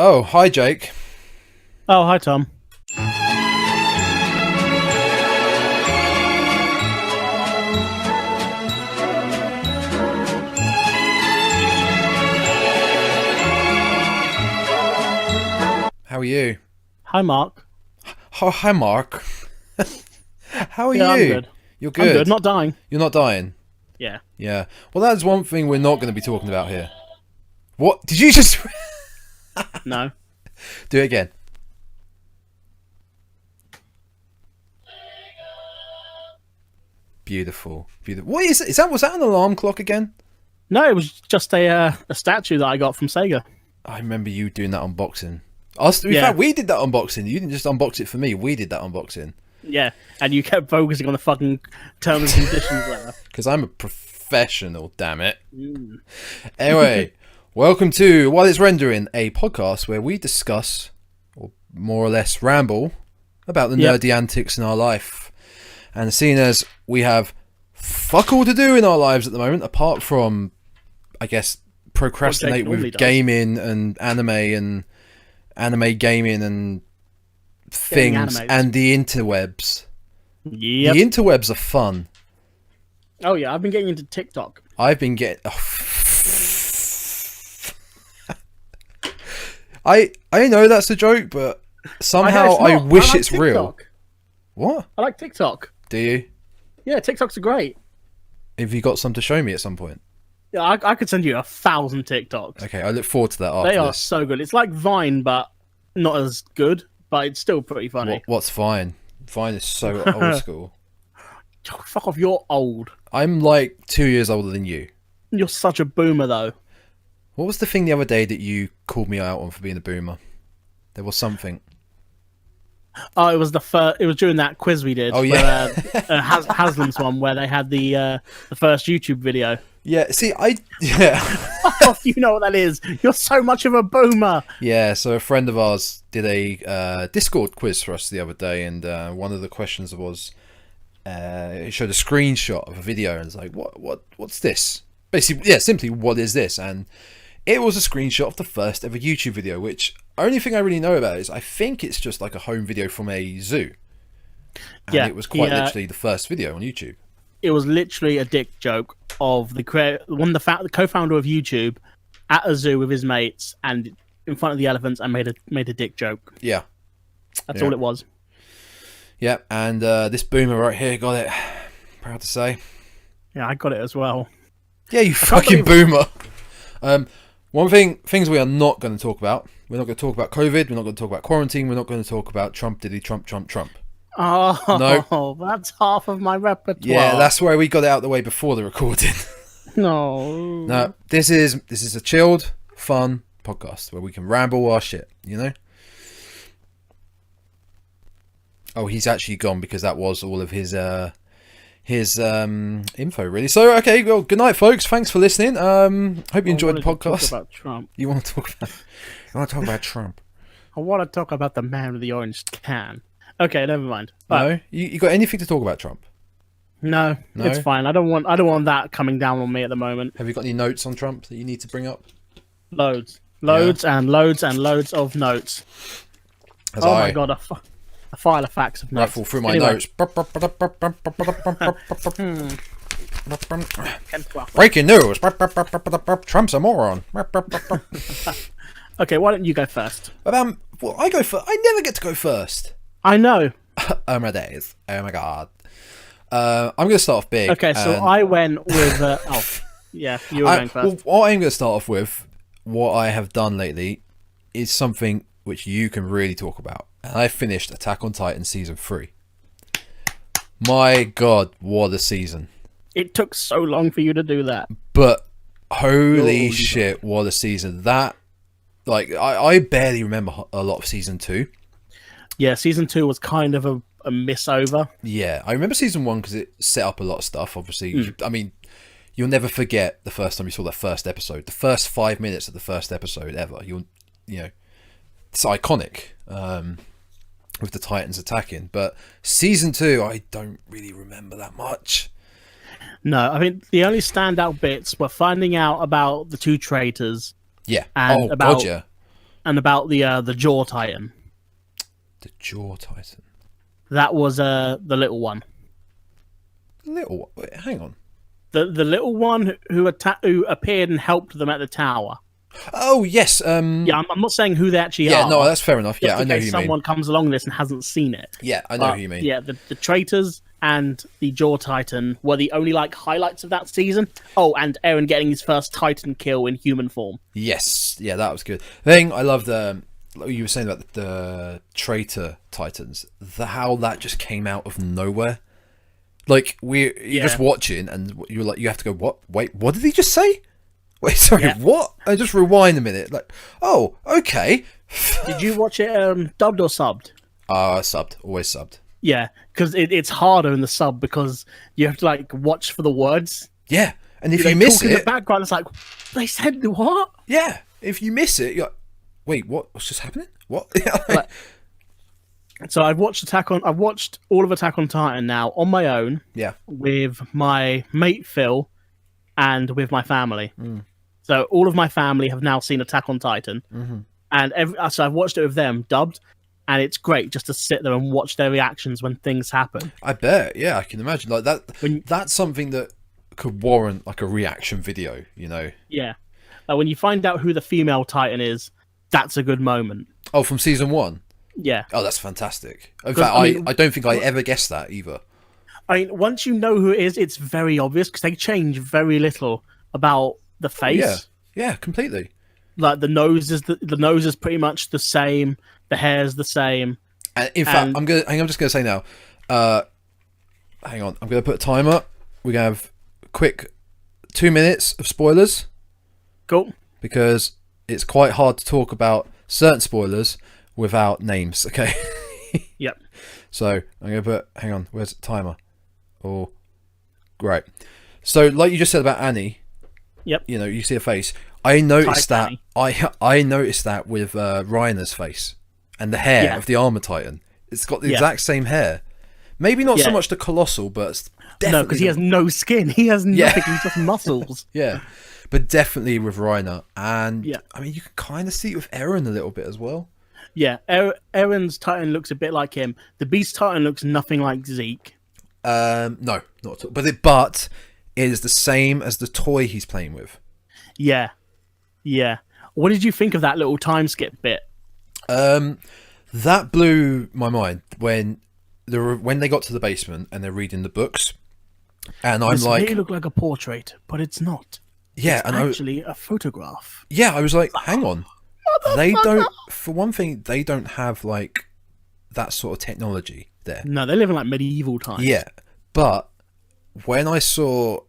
Oh, hi, Jake. Oh, hi, Tom. How are you? Hi, Mark. Oh, hi, Mark. How are you? I'm good. You're good. I'm good, not dying. You're not dying? Yeah. Yeah. Well, that's one thing we're not going to be talking about here. What? Did you just... No. Do it again. Beautiful. Beautiful. What is it? Was that an alarm clock again? No, it was just a statue that I got from Sega. I remember you doing that unboxing. In fact, we did that unboxing. You didn't just unbox it for me. We did that unboxing. Yeah, and you kept focusing on the fucking terms and conditions there. Because I'm a professional, damn it. Anyway, welcome to While It's Rendering, a podcast where we discuss, or more or less ramble, about the nerdy antics in our life. And seeing as we have fuck all to do in our lives at the moment, apart from, I guess, procrastinate with gaming and anime gaming and things and the interwebs. Yep. The interwebs are fun. Oh yeah, I've been getting into TikTok. I've been getting... I know that's a joke, but somehow I wish it's real. What? I like TikTok. Do you? Yeah, TikToks are great. Have you got some to show me at some point? Yeah, I could send you 1,000 TikToks. Okay, I look forward to that after They are this. so good. It's like Vine, but not as good, but it's still pretty funny. What's Vine? Vine is so old school. Oh, fuck off, you're old. I'm like 2 years older than you. You're such a boomer, though. What was the thing the other day that you called me out on for being a boomer? There was something. Oh, it was it was during that quiz we did. Oh yeah, Haslam's one where they had the first YouTube video. Yeah, see, Oh, you know what that is. You're so much of a boomer. Yeah, so a friend of ours did a Discord quiz for us the other day, and one of the questions was, it showed a screenshot of a video, and it's like, what's this? Basically, yeah, simply, what is this? And it was a screenshot of the first ever YouTube video, which only thing I really know about is I think it's just like a home video from a zoo. And it was quite literally the first video on YouTube. It was literally a dick joke of the co-founder of YouTube at a zoo with his mates and in front of the elephants and made a dick joke. Yeah. That's all it was. Yeah, and this boomer right here got it. Proud to say. Yeah, I got it as well. Yeah, you fucking boomer. Things we are not going to talk about. We're not going to talk about COVID. We're not going to talk about quarantine. We're not going to talk about Trump, diddy, Trump. Oh, no. That's half of my repertoire. Yeah, that's why we got it out of the way before the recording. No, this is a chilled, fun podcast where we can ramble our shit, you know? Oh, he's actually gone because that was all of his info, really. So, okay, well, good night, folks. Thanks for listening. Hope you enjoyed the podcast. Talk about Trump. You want to talk about Trump? I want to talk about the man with the orange can. Okay, never mind. No, you got anything to talk about Trump? No, it's fine. I don't want that coming down on me at the moment. Have you got any notes on Trump that you need to bring up? Loads and loads and loads of notes. My god, a file of facts of notes. Ruffle through my notes. Breaking news. Trump's a moron. Okay, why don't you go first? Well, I go first. I never get to go first. I know. Oh my days. Oh my god. I'm going to start off big. Okay, so I went with... you were going first. Well, what I'm going to start off with, what I have done lately, is something which you can really talk about. And I finished Attack on Titan Season 3. My god, what a season. It took so long for you to do that. But holy shit, what a season. That, like, I barely remember a lot of Season 2. Yeah, Season 2 was kind of a miss over. Yeah, I remember Season 1 because it set up a lot of stuff, obviously. I mean, you'll never forget the first time you saw that first episode. The first 5 minutes of the first episode ever. It's iconic with the Titans attacking. But Season 2, I don't really remember that much. No, I mean, the only standout bits were finding out about the two traitors. Yeah. And God, yeah. and about the Jaw Titan. The Jaw Titan. That was the little one. Wait, hang on. The little one who appeared and helped them at the tower. Oh yes. Yeah, I'm not saying who they actually are. Yeah, no, that's fair enough. Yeah, I know who you mean. Someone comes along this and hasn't seen it. Yeah, I know who you mean. Yeah, the traitors and the Jaw Titan were the only highlights of that season. Oh, and Eren getting his first Titan kill in human form. Yes, yeah, that was good. The thing I love you were saying about the traitor Titans, how that just came out of nowhere. Like you're just watching, and you're like, you have to go, what? Wait, what did he just say? Wait, sorry, what? I just rewind a minute. Like, oh, okay. Did you watch it dubbed or subbed? Subbed, always subbed. Yeah, because it's harder in the sub because you have to watch for the words. Yeah, and if you miss it, in the background, it's like they said what? Yeah, if you miss it, you're like, wait, what's just happening? What? So I've watched all of Attack on Titan now on my own. Yeah, with my mate Phil, and with my family. So all of my family have now seen Attack on Titan, and so I've watched it with them dubbed, and it's great just to sit there and watch their reactions when things happen. I bet, yeah, I can imagine that's something that could warrant a reaction video, you know? Yeah, when you find out who the female Titan is, that's a good moment. Oh, from season 1. Yeah. Oh, that's fantastic. In fact, I don't think I ever guessed that either. I mean, once you know who it is, it's very obvious because they change very little about the face. Yeah, completely. Like the nose is pretty much the same. The hair's the same. And in fact, I'm just gonna say now. Hang on, I'm gonna put a timer. We're gonna have a quick 2 minutes of spoilers. Cool. Because it's quite hard to talk about certain spoilers without names. Okay. Yep. So I'm gonna put. Hang on, where's the timer? Oh, great. So, like you just said about Annie. Yep. You know, you see a face. I noticed that. I noticed that with Reiner's face and the hair of the Armor Titan. It's got the exact same hair. Maybe not so much the Colossal, but definitely no, because he has no skin. He has nothing. He's just muscles. Yeah, but definitely with Reiner, and I mean, you can kind of see it with Eren a little bit as well. Yeah, Eren's Titan looks a bit like him. The Beast Titan looks nothing like Zeke. No, not at all. But it is the same as the toy he's playing with. Yeah. What did you think of that little time skip bit? That blew my mind when they got to the basement and they're reading the books, and I'm like, "It looked like a portrait, but it's not. Yeah, it's and actually a photograph." Yeah, I was like, "Hang on, they don't. For one thing, they don't have that sort of technology there. No, they live in medieval times. Yeah, but when I saw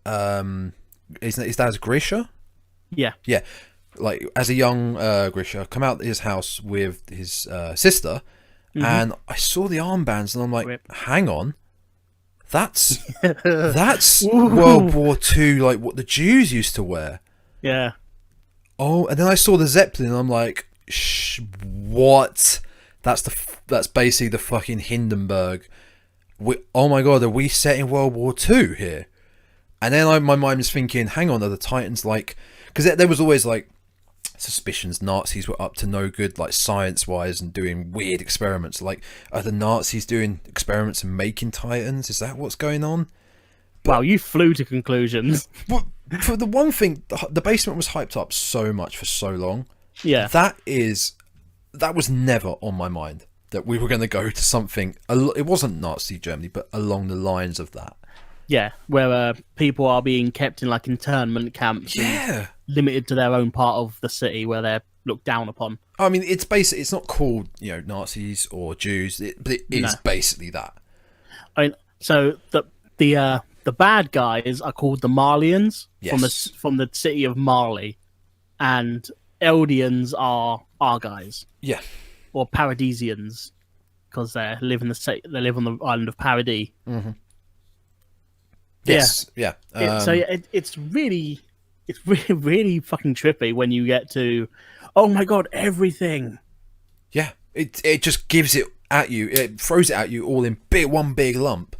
his dad's Grisha. Yeah. As a young Grisha, come out his house with his sister, and I saw the armbands, and I'm like, hang on, that's World War II, what the Jews used to wear. Yeah. Oh, and then I saw the Zeppelin, and I'm like, what? That's basically the fucking Hindenburg. Oh my god, are we set in World War II here? And then my mind was thinking, hang on, are the Titans because there was always suspicions Nazis were up to no good, science-wise, and doing weird experiments. Are the Nazis doing experiments and making Titans? Is that what's going on? Wow, you flew to conclusions. But for the one thing, the basement was hyped up so much for so long. Yeah. That was never on my mind, that we were going to go to something. It wasn't Nazi Germany, but along the lines of that. Yeah, where people are being kept in internment camps. Yeah. Limited to their own part of the city where they're looked down upon. I mean, it's not called Nazis or Jews, but it is basically that. I mean, so the bad guys are called the Marlians from the city of Marley, and Eldians are our guys. Yeah, or Paradisians, because they live on the island of Paradis. Mm-hmm. Yes, yeah. It's really fucking trippy when you get to, oh my god, everything. Yeah, it just gives it at you. It throws it at you all in one big lump.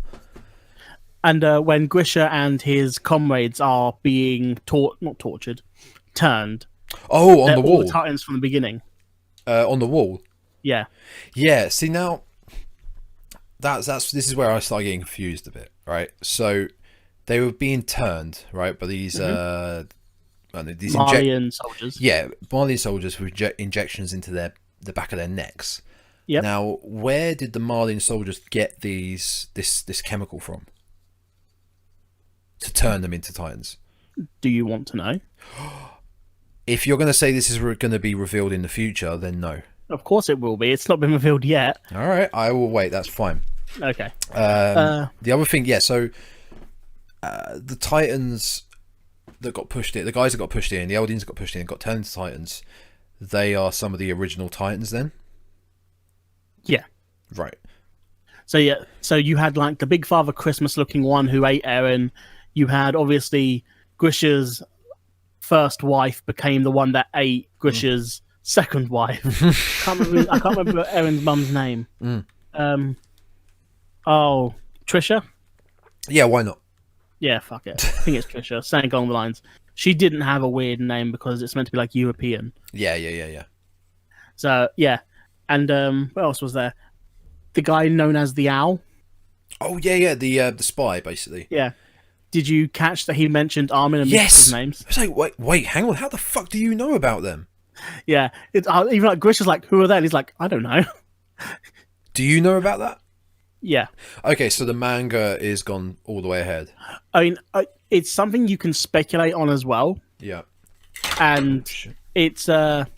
And when Grisha and his comrades are being turned. Oh, on the wall. All the Titans from the beginning. On the wall. Yeah. Yeah. See now, this is where I start getting confused a bit, right? So they were being turned, right, by these these Malian soldiers. Yeah, Malian soldiers with injections into the back of their necks. Yep. Now, where did the Malian soldiers get this chemical from to turn them into Titans? Do you want to know? If you're going to say this is going to be revealed in the future, then no. Of course it will be. It's not been revealed yet. All right, I will wait. That's fine. Okay. The other thing, yeah. So the Titans that got pushed in, the guys that got pushed in, the Eldians that got pushed in, got turned into Titans. They are some of the original Titans, then. Yeah. Right. So yeah. So you had like the Big Father Christmas looking one who ate Eren. You had obviously Grisha's first wife became the one that ate Grisha's second wife. I can't remember Eren's mum's name. Oh, Trisha? Yeah, why not? Yeah, fuck it. I think it's Trisha. Saying along the lines. She didn't have a weird name because it's meant to be like European. Yeah. So yeah. And what else was there? The guy known as the Owl. Oh yeah, the spy basically. Yeah. Did you catch that he mentioned Armin and Mix's names? I was like, wait, hang on. How the fuck do you know about them? Yeah. Even like Grisha's like, who are they? And he's like, I don't know. Do you know about that? Yeah. Okay, so the manga is gone all the way ahead. I mean, it's something you can speculate on as well. Yeah. And it's what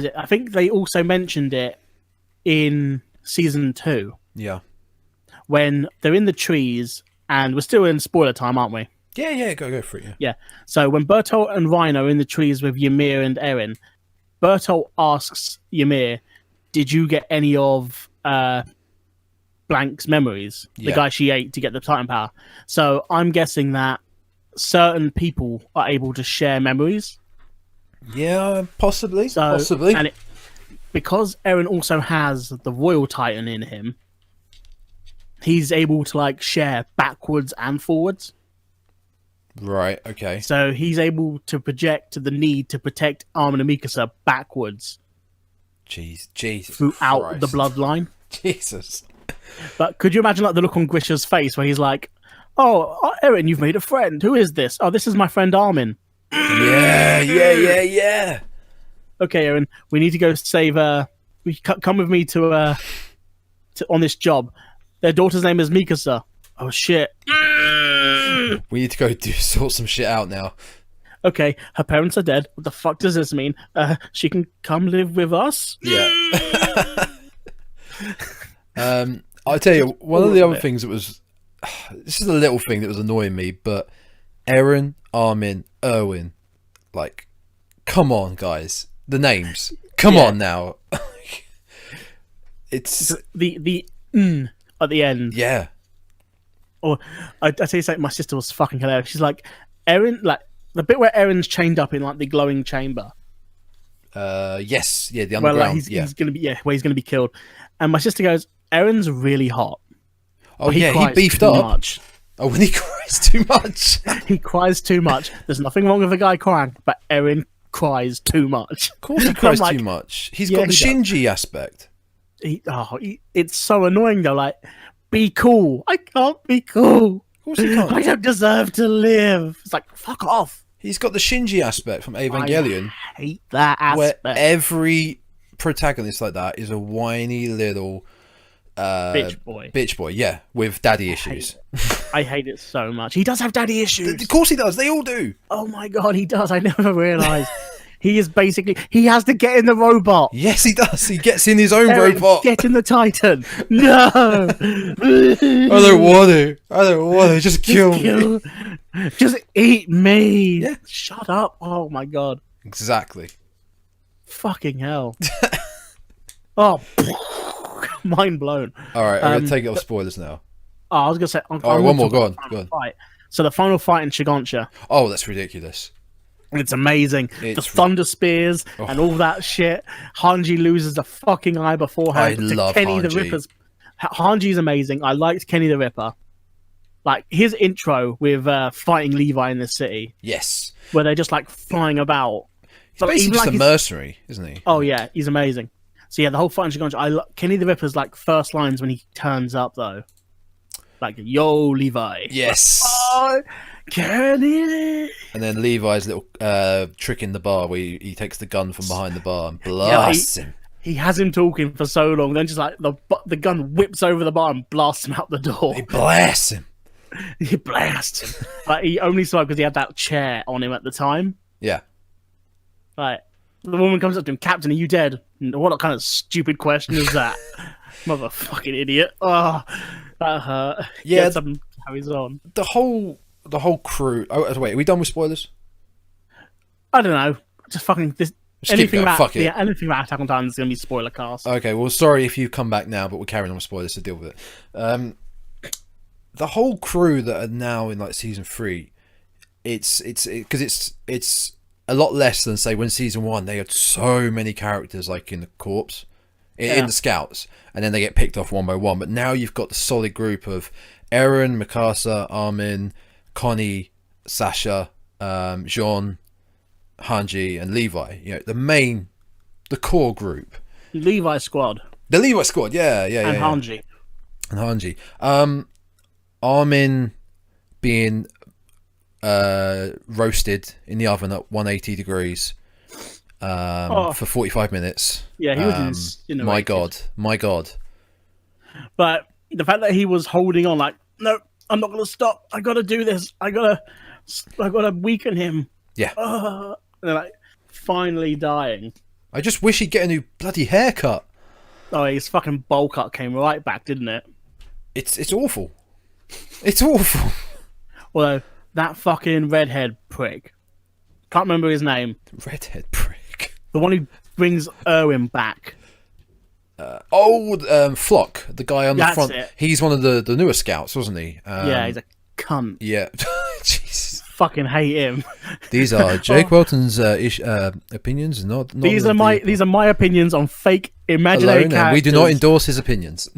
is it? I think they also mentioned it in season 2. Yeah. When they're in the trees, and we're still in spoiler time, aren't we? Yeah, go for it, yeah. Yeah. So when Bertolt and Rhino are in the trees with Ymir and Eren, Bertolt asks Ymir, did you get any of Blank's memories? The guy she ate to get the Titan power. So I'm guessing that certain people are able to share memories. Yeah, possibly. And because Eren also has the Royal Titan in him, he's able to like share backwards and forwards. Right, okay. So he's able to project the need to protect Armin and Mikasa backwards. Jesus throughout Christ. the bloodline. Jesus. But could you imagine like the look on Grisha's face where he's like, oh, Eren, you've made a friend. Who is this? Oh, this is my friend Armin. Yeah. Okay, Eren, we need to go save come with me to on this job. Their daughter's name is Mikasa. Oh shit. We need to go sort some shit out now. Okay, her parents are dead. What the fuck does this mean? She can come live with us? Yeah. I'll tell you, one of the other things that was... This is a little thing that was annoying me, but Eren, Armin, Erwin, like, come on, guys. The names. Come on now. It's... The at the end. Yeah. Or, I tell you something, my sister was fucking hilarious. She's like, Eren, like, the bit where Eren's chained up in like the glowing chamber. Yes, yeah, the underground. Where like, he's gonna be where he's gonna be killed. And my sister goes, Eren's really hot. Oh yeah, he beefed up. Much. Oh, when he cries too much. He cries too much. There's nothing wrong with a guy crying, but Eren cries too much. Of course he cries too much. He's got the Shinji aspect. It's so annoying though. Like, be cool. I can't be cool. Of course he can't. I don't deserve to live. It's like, fuck off. He's got the Shinji aspect from Evangelion. I hate that aspect. Where every protagonist like that is a whiny little bitch boy, yeah, with daddy issues. I hate it so much. He does have daddy issues. Of course he does. They all do. Oh my god, he does. I never realised. He is basically... He has to get in the robot. Yes, he does. He gets in his own robot. Get in the Titan. No. I don't want to. Just kill me. Just eat me. Yeah. Shut up. Oh my god. Exactly. Fucking hell. Oh, mind blown. All right, I'm going to take it off spoilers now. Oh, I was going to say... one more. Go on. Fight. So the final fight in Shiganshina. Oh, that's ridiculous. It's amazing. The thunder spears and all that shit. Hanji loses a fucking eye beforehand. I love Kenny Hanji. the Ripper's. Hanji's amazing. I liked Kenny the Ripper. Like his intro with fighting Levi in the city. Yes. Where they're just like flying about. But basically even just like a mercenary, isn't he? Oh yeah, he's amazing. So yeah, the whole fighting sequence. Kenny the Ripper's like first lines when he turns up though, like "Yo, Levi." Yes. Oh, Kenny. And then Levi's little trick in the bar where he takes the gun from behind the bar and Yeah, blasts him. He has him talking for so long, then just like the gun whips over the bar and blasts him out the door. He blasts him. He blasts him. Like he only saw because he had that chair on him at the time. Yeah. Like the woman comes up to him, "Captain, are you dead?" What kind of stupid question is that? Motherfucking idiot. Oh, that hurt. Yeah. Carries on. The whole crew. Oh wait, are we done with spoilers? I don't know. Just fucking this. Just anything about Attack on Titan is going to be spoiler cast. Okay, well, sorry if you come back now, but we're carrying on with spoilers to deal with it. The whole crew that are now in like season 3, it's a lot less than say when season 1 they had so many characters like in the corps, in the scouts, and then they get picked off one by one. But now you've got the solid group of Eren, Mikasa, Armin, Connie, Sasha, Jean, Hanji, and Levi. You know, the core group. Levi squad. The Levi squad, yeah. And Hanji. And Hanji. Armin being roasted in the oven at 180 degrees for 45 minutes. Yeah, he was incinerated. My God. But the fact that he was holding on, like, no, I'm not going to stop. I got to do this. I got to weaken him. Yeah. And like finally dying. I just wish he'd get a new bloody haircut. Oh, his fucking bowl cut came right back, didn't it? It's awful. It's awful. Although that fucking redhead prick, can't remember his name. Redhead prick. The one who brings Erwin back. Flock, the guy on the front. It. He's one of the newer scouts, wasn't he? Yeah, he's a cunt. Yeah. Jesus. Fucking hate him. These are Jake Welton's opinions, not these are my opinions on fake imaginary characters. And we do not endorse his opinions.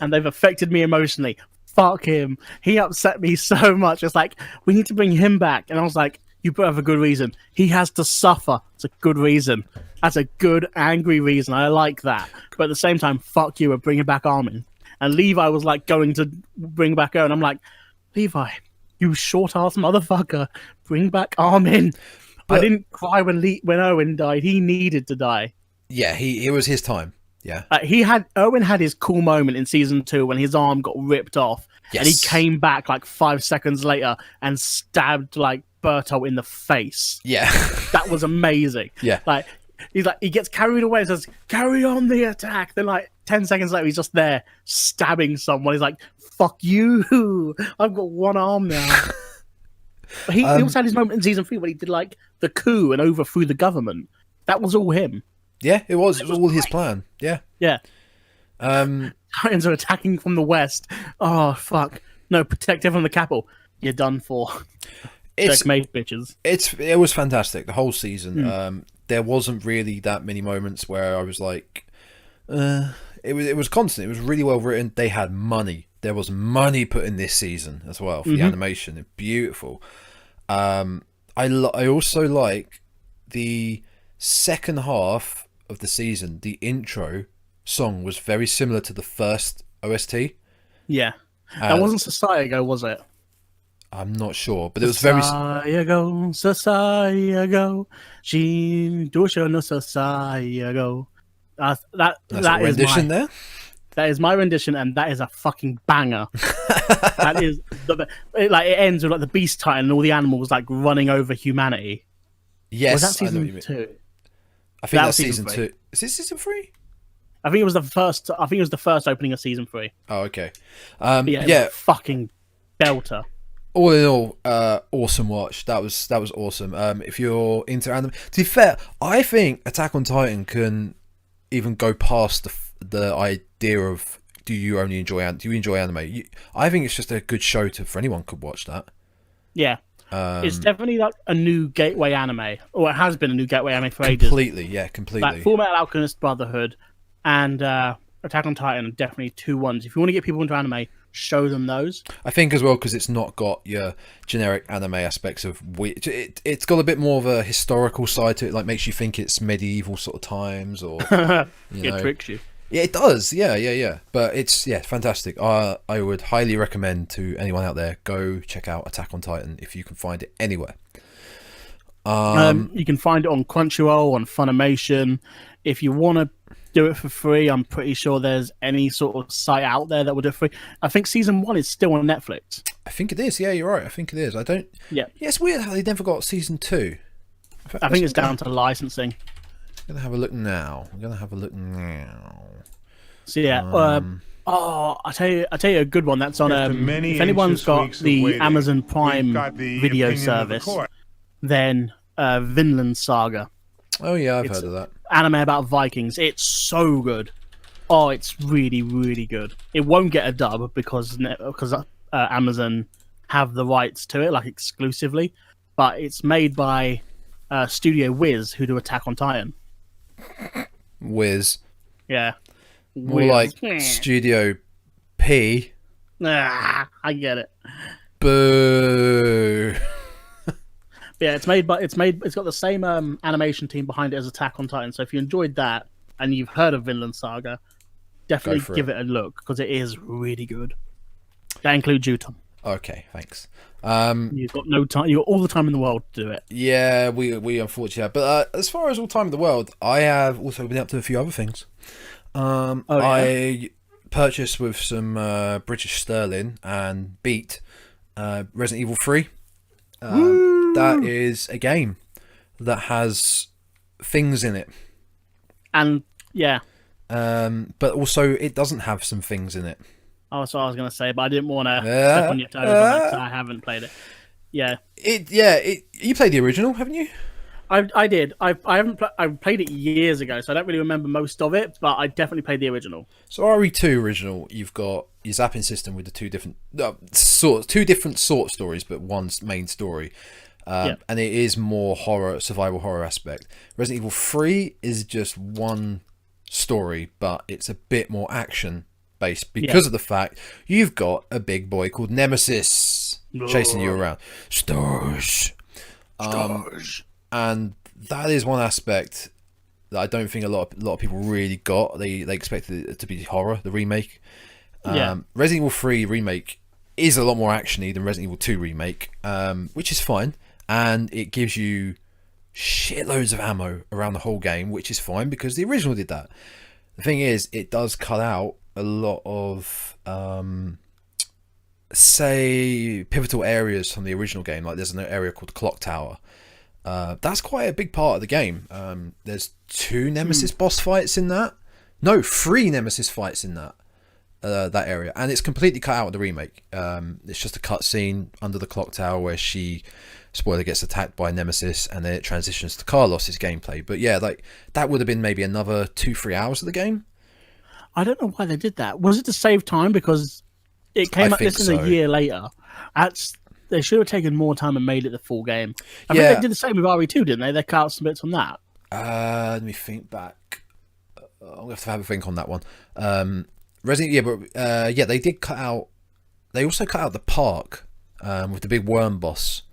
And they've affected me emotionally. Fuck him. He upset me so much. It's like, we need to bring him back. And I was like, you better have a good reason. He has to suffer. It's a good reason. That's a good, angry reason. I like that. But at the same time, fuck you, we're bringing back Armin. And Levi was like going to bring back Owen. I'm like, Levi, you short-ass motherfucker, bring back Armin. But I didn't cry when Owen died. He needed to die. Yeah, it was his time. Yeah, Owen had his cool moment in season 2 when his arm got ripped off, and he came back like 5 seconds later and stabbed like Bertolt in the face. Yeah, that was amazing. Yeah, like he gets carried away and says, "Carry on the attack." Then like 10 seconds later, he's just there stabbing someone. He's like, "Fuck you! I've got one arm now." But he also had his moment in season 3 when he did like the coup and overthrew the government. That was all him. Yeah, it was all his plan. Yeah. Yeah. Titans are attacking from the west. Oh, fuck. No, protect everyone from the capital. You're done for. Checkmate, bitches. It was fantastic, the whole season. There wasn't really that many moments where I was like... It was constant. It was really well written. They had money. There was money put in this season as well for the animation. It's beautiful. I also like the second half of the season. The intro song was very similar to the first OST. Yeah, that wasn't Society, was it? I'm not sure, but it was very. Society, Shin Dusha no Society. That's a rendition there. That is my rendition, and that is a fucking banger. That is it ends with like the Beast Titan and all the animals like running over humanity. Yes, was that season 2? I think that's season 2. Is this season 3? I think it was the first. I think it was the first opening of season 3. Oh, okay. Yeah, fucking belter. All in all, awesome watch. That was awesome. If you're into anime, to be fair, I think Attack on Titan can even go past the idea of do you enjoy anime? I think it's just a good show for anyone could watch that. Yeah. It's definitely like a new gateway anime, or it has been a new gateway anime for ages. Completely. Like Full Metal Alchemist Brotherhood and Attack on Titan are definitely 2 ones. If you want to get people into anime, show them those. I think as well because it's not got your generic anime aspects of it's got a bit more of a historical side to it, like makes you think it's medieval sort of times, or It tricks you. Yeah, it does. Yeah. But it's fantastic. I would highly recommend to anyone out there, go check out Attack on Titan if you can find it anywhere. You can find it on Crunchyroll, on Funimation. If you want to do it for free, I'm pretty sure there's any sort of site out there that will do it free. I think season 1 is still on Netflix. I think it is. Yeah, you're right. I think it is. I don't. Yeah. It's weird how they never got season 2. I think it's down to licensing. I'm gonna have a look now. So yeah. I tell you a good one that's on. If anyone's got the Amazon Prime Video service, then Vinland Saga. Oh yeah, I've heard of that. Anime about Vikings. It's so good. Oh, it's really, really good. It won't get a dub because Amazon have the rights to it, like exclusively. But it's made by Studio Wiz, who do Attack on Titan. Wiz. Yeah. More like Studio P. I get it. Boo. Yeah, it's got the same animation team behind it as Attack on Titan. So if you enjoyed that and you've heard of Vinland Saga, definitely give it a look because it is really good. That includes you, Tom. Okay, thanks. You've got no time. You've got all the time in the world to do it. Yeah, we unfortunately have. But as far as all time in the world, I have also been up to a few other things. I purchased with some British sterling and beat Resident Evil 3. That is a game that has things in it. And yeah. But also it doesn't have some things in it. Oh, that's what I was going to say, but I didn't want to step on your toes on that because I haven't played it. Yeah. You played the original, haven't you? I did. I haven't. I played it years ago, so I don't really remember most of it. But I definitely played the original. So RE2 original, you've got your zapping system with the two different sort stories, but one main story, and it is more survival horror aspect. Resident Evil 3 is just one story, but it's a bit more action based because of the fact you've got a big boy called Nemesis chasing you around. Stars. And that is one aspect that I don't think a lot of people really got. They expected it to be horror, the remake. Resident Evil 3 remake is a lot more actiony than Resident Evil 2 remake, which is fine, and it gives you shitloads of ammo around the whole game, which is fine because the original did that. The thing is, it does cut out a lot of say pivotal areas from the original game. Like there's an area called the Clock Tower. That's quite a big part of the game. There's 2 Nemesis boss fights in that. No, 3 Nemesis fights in that area, and it's completely cut out of the remake. It's just a cutscene under the Clock Tower where she, spoiler, gets attacked by Nemesis, and then it transitions to Carlos's gameplay. But yeah, like that would have been maybe another 2-3 hours of the game. I don't know why they did that. Was it to save time because it came out? This is a year later. They should have taken more time and made it the full game. I think they did the same with RE2, didn't they? They cut out some bits on that. Let me think back. I'll have to have a think on that one. They did cut out. They also cut out the park with the big worm boss.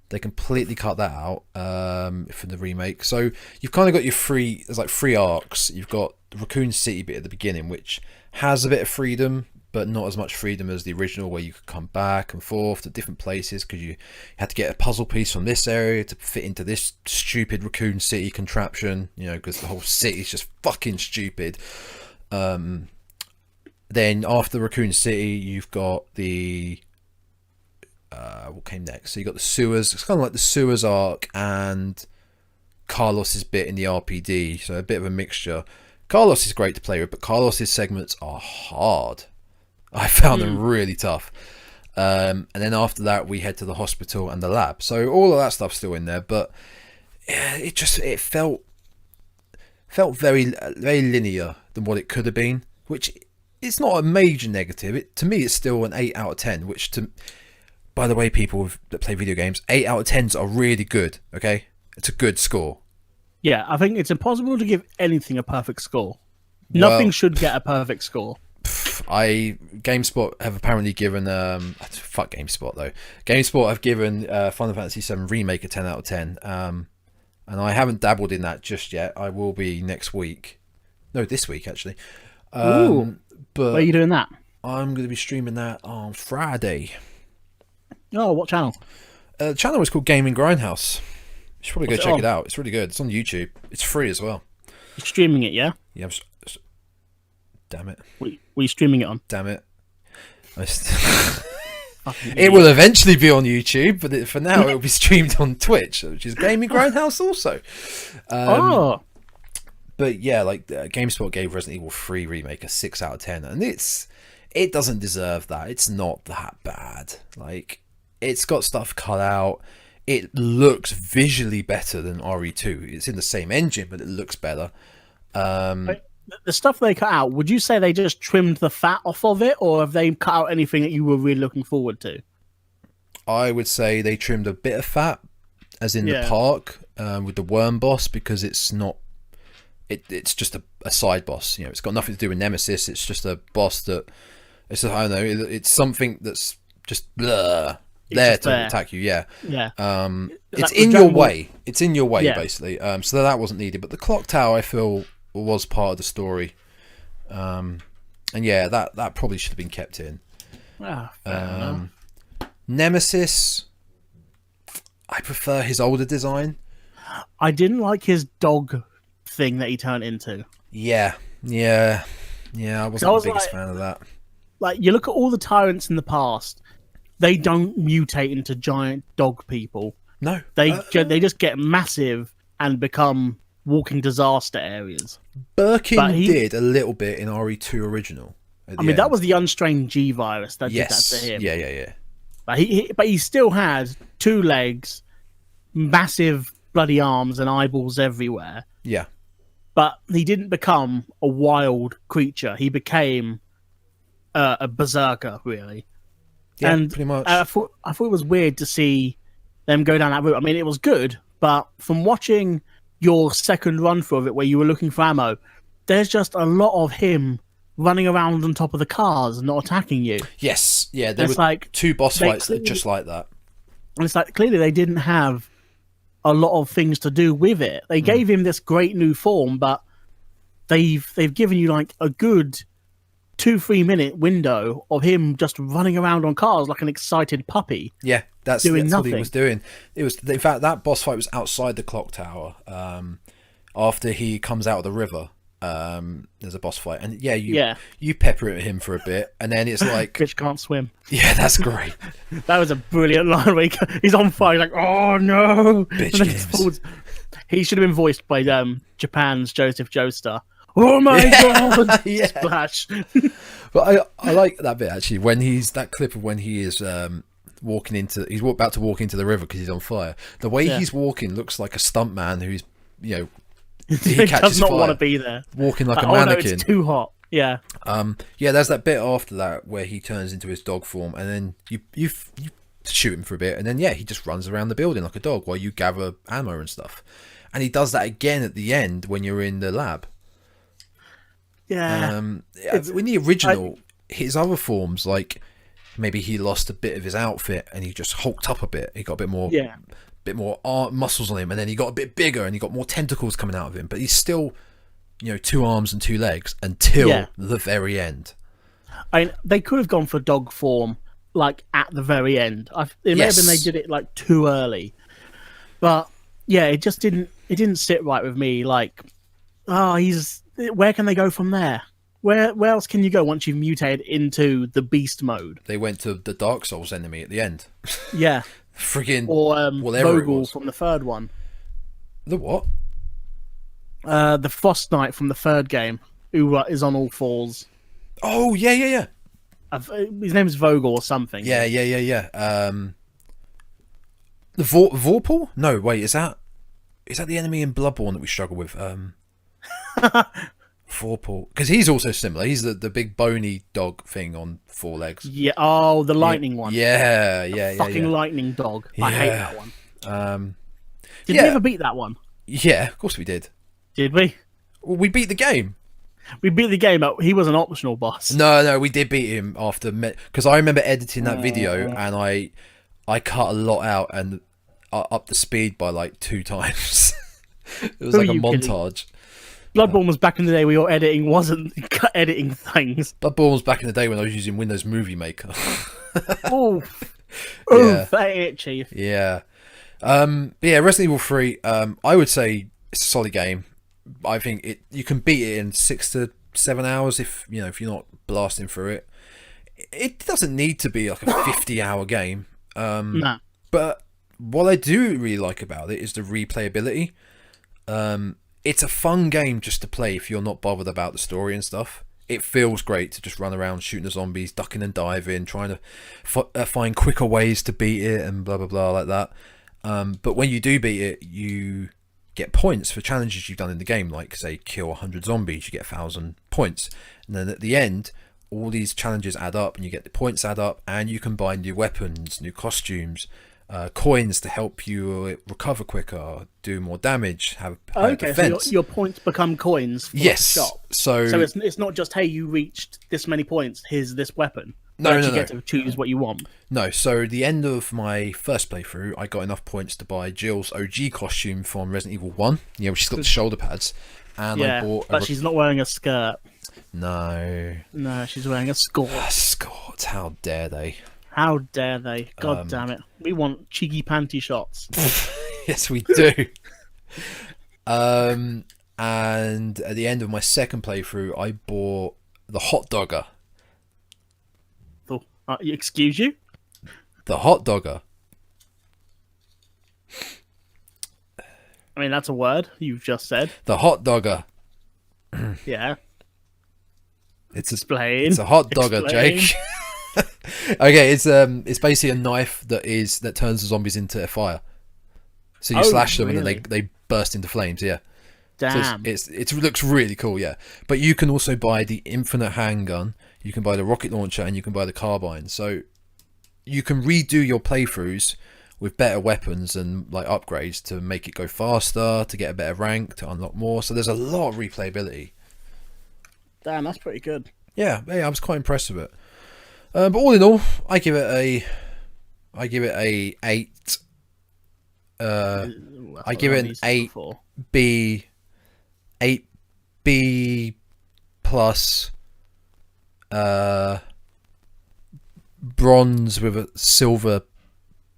They completely cut that out from the remake. So you've kind of got there's like 3 arcs. You've got the Raccoon City bit at the beginning, which has a bit of freedom, but not as much freedom as the original, where you could come back and forth to different places because you had to get a puzzle piece from this area to fit into this stupid Raccoon City contraption, because the whole city is just fucking stupid. Then after Raccoon City, you've got the what came next? So you got the sewers. It's kind of like the sewers arc and Carlos's bit in the RPD, so a bit of a mixture. Carlos is great to play with, but Carlos's segments are hard. I found them really tough. And then after that, we head to the hospital and the lab. So all of that stuff's still in there, but it felt very, very linear than what it could have been, which it's not a major negative. To me, it's still an 8 out of 10, which, by the way, people that play video games, 8 out of 10s are really good, okay? It's a good score. Yeah, I think it's impossible to give anything a perfect score. Nothing should get a perfect score. GameSpot have apparently given fuck GameSpot though. GameSpot have given Final Fantasy VII Remake a 10 out of 10. And I haven't dabbled in that just yet. I will be next week. No, this week actually. Ooh. But Where are you doing that? I'm going to be streaming that on Friday. Oh, what channel? The channel is called GamingGrindhouse. You should probably go check on? it out. It's really good. It's on YouTube. It's free as well. You're streaming it, yeah? Yeah. Damn it. What are you streaming it on? Damn it. It will eventually be on YouTube, but for now it will be streamed on Twitch, which is Gaming Grindhouse also. But yeah, like GameSpot gave Resident Evil 3 Remake a 6 out of 10, and it doesn't deserve that. It's not that bad. Like, it's got stuff cut out. It looks visually better than RE2. It's in the same engine, but it looks better. The stuff they cut out, would you say they just trimmed the fat off of it, or have they cut out anything that you were really looking forward to? I would say they trimmed a bit of fat, as in the park, with the worm boss, because it's not... It's just a side boss. You know, it's got nothing to do with Nemesis. It's just a boss that... I don't know. It's something that's just there to attack you. Yeah. It's in your way. It's in your way, basically. So that wasn't needed. But the clock tower, I feel, was part of the story. And yeah, that probably should have been kept in. Nemesis, I prefer his older design. I didn't like his dog thing that he turned into. Yeah. I wasn't the biggest fan of that. Like, you look at all the tyrants in the past, they don't mutate into giant dog people. No. They just get massive and become walking disaster areas. Birkin did a little bit in RE2 original. I mean, that was the unstrained G virus that did that to him. Yeah. But he still had 2 legs, massive bloody arms and eyeballs everywhere. Yeah. But he didn't become a wild creature. He became a berserker, really. Yeah, and pretty much. I thought it was weird to see them go down that route. I mean, it was good, but from watching your second run through of it, where you were looking for ammo, there's just a lot of him running around on top of the cars and not attacking you. Yes, yeah, there were like 2 boss fights that just like that. And it's like, clearly they didn't have a lot of things to do with it. They gave him this great new form, but they've given you like a good 2-3 minute window of him just running around on cars like an excited puppy. Yeah, that's nothing. What he was doing. It was, in fact, that boss fight was outside the clock tower. After he comes out of the river, there's a boss fight, and you pepper at him for a bit, and then it's like, bitch can't swim. Yeah, that's great. That was a brilliant line where he's on fire, like, oh no, bitch. He should have been voiced by Japan's Joseph Joestar. Oh my god! Splash. But I like that bit actually, when that clip of when he is about to walk into the river because he's on fire. The way he's walking looks like a stuntman who's, you know, he does not want to be there, walking like a mannequin. No, it's too hot. Yeah. There's that bit after that where he turns into his dog form, and then you shoot him for a bit, and then he just runs around the building like a dog while you gather ammo and stuff. And he does that again at the end when you're in the lab. Yeah. In the original, his other forms, like maybe he lost a bit of his outfit and he just hulked up a bit. He got a bit more, muscles on him, and then he got a bit bigger and he got more tentacles coming out of him. But he's still, 2 arms and 2 legs until the very end. They could have gone for dog form, like at the very end. It may have been they did it like too early, but it just didn't. It didn't sit right with me. Like, where can they go from there? Where else can you go once you've mutated into the beast mode? They went to the Dark Souls enemy at the end. Yeah. Friggin' or whatever Vogel from the third one. The what? The Frost Knight from the third game, who is on all fours. Oh yeah. His name is Vogel or something. Yeah. The Vorpal? No, wait, is that the enemy in Bloodborne that we struggle with? Vorpal, because he's also similar. He's the big bony dog thing on 4 legs. Yeah. Oh, the lightning one. Yeah. Fucking lightning dog. Yeah. I hate that one. Did we ever beat that one? Yeah, of course we did. Did we? Well, we beat the game. We beat the game, but he was an optional boss. No, we did beat him after because I remember editing that video and I cut a lot out and up the speed by like 2 times. It was like a montage. Bloodborne was back in the day where your editing wasn't editing things. Bloodborne was back in the day when I was using Windows Movie Maker. Oh, Yeah. that itchy. Yeah. But yeah, Resident Evil 3, I would say it's a solid game. I think you can beat it in 6 to 7 hours if you're not blasting through it. It doesn't need to be like a 50-hour game. No. But what I do really like about it is the replayability. It's a fun game just to play if you're not bothered about the story and stuff. It feels great to just run around shooting the zombies, ducking and diving, trying to find quicker ways to beat it and blah blah blah like that. But when you do beat it, you get points for challenges you've done in the game, like say kill 100 zombies, you get 1,000 points, and then at the end all these challenges add up and you get the points add up, and you can buy new weapons, new costumes, coins to help you recover quicker, do more damage, have higher defense. So your points become coins for the shop. So it's not just, hey, you reached this many points, here's this weapon. No. You get to choose what you want. No, so the end of my first playthrough, I got enough points to buy Jill's OG costume from Resident Evil 1. Yeah, she's got the shoulder pads. And I bought but she's not wearing a skirt. No, she's wearing a skirt. Skirt, how dare they? How dare they? God damn it. We want cheeky panty shots. Yes, we do. And at the end of my second playthrough, I bought the hot dogger. Excuse you? The hot dogger. I mean, that's a word you've just said. The hot dogger. Yeah. It's a hot dogger, Jake. Okay, it's basically a knife that turns the zombies into a fire. So you slash them and then they burst into flames. Yeah. Damn. So it looks really cool. Yeah, but you can also buy the infinite handgun. You can buy the rocket launcher and you can buy the carbine. So you can redo your playthroughs with better weapons and like upgrades to make it go faster, to get a better rank, to unlock more. So there's a lot of replayability. Damn, that's pretty good. Yeah, I was quite impressed with it. But all in all, I give it a 8. I give it an 8B plus bronze with a silver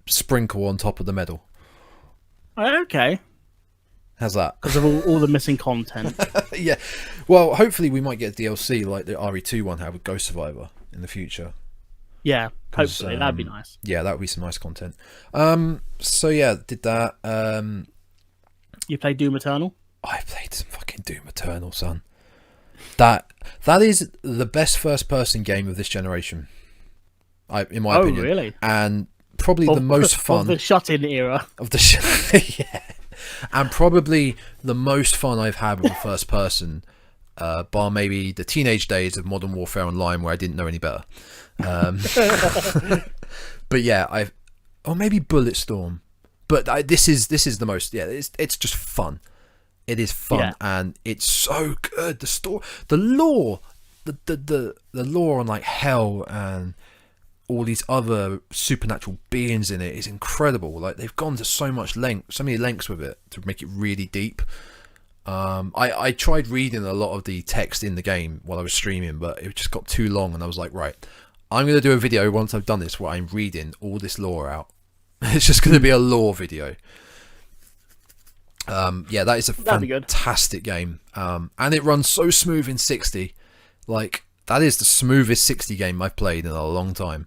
sprinkle on top of the medal. Okay. How's that? Because of all the missing content. Yeah. Well, hopefully we might get DLC like the RE2 one had with Ghost Survivor in the future. Yeah, hopefully. That'd be nice. Yeah, that would be some nice content. So yeah, did that. You played Doom Eternal? I played some fucking Doom Eternal, son. That is the best first-person game of this generation, in my opinion. Oh, really? And probably the most fun of the shut-in era. Yeah, and probably the most fun I've had with a first-person, bar maybe the teenage days of Modern Warfare Online, where I didn't know any better. But yeah, or maybe Bulletstorm. But this is the most. Yeah, it's just fun. It is fun, and it's so good. The story, the lore, the lore on like hell and all these other supernatural beings in it is incredible. Like they've gone to so many lengths with it to make it really deep. I tried reading a lot of the text in the game while I was streaming, but it just got too long, and I was like, right, I'm going to do a video once I've done this where I'm reading all this lore out. It's just going to be a lore video. Yeah, that is a fantastic game. And it runs so smooth in 60. Like, that is the smoothest 60 game I've played in a long time.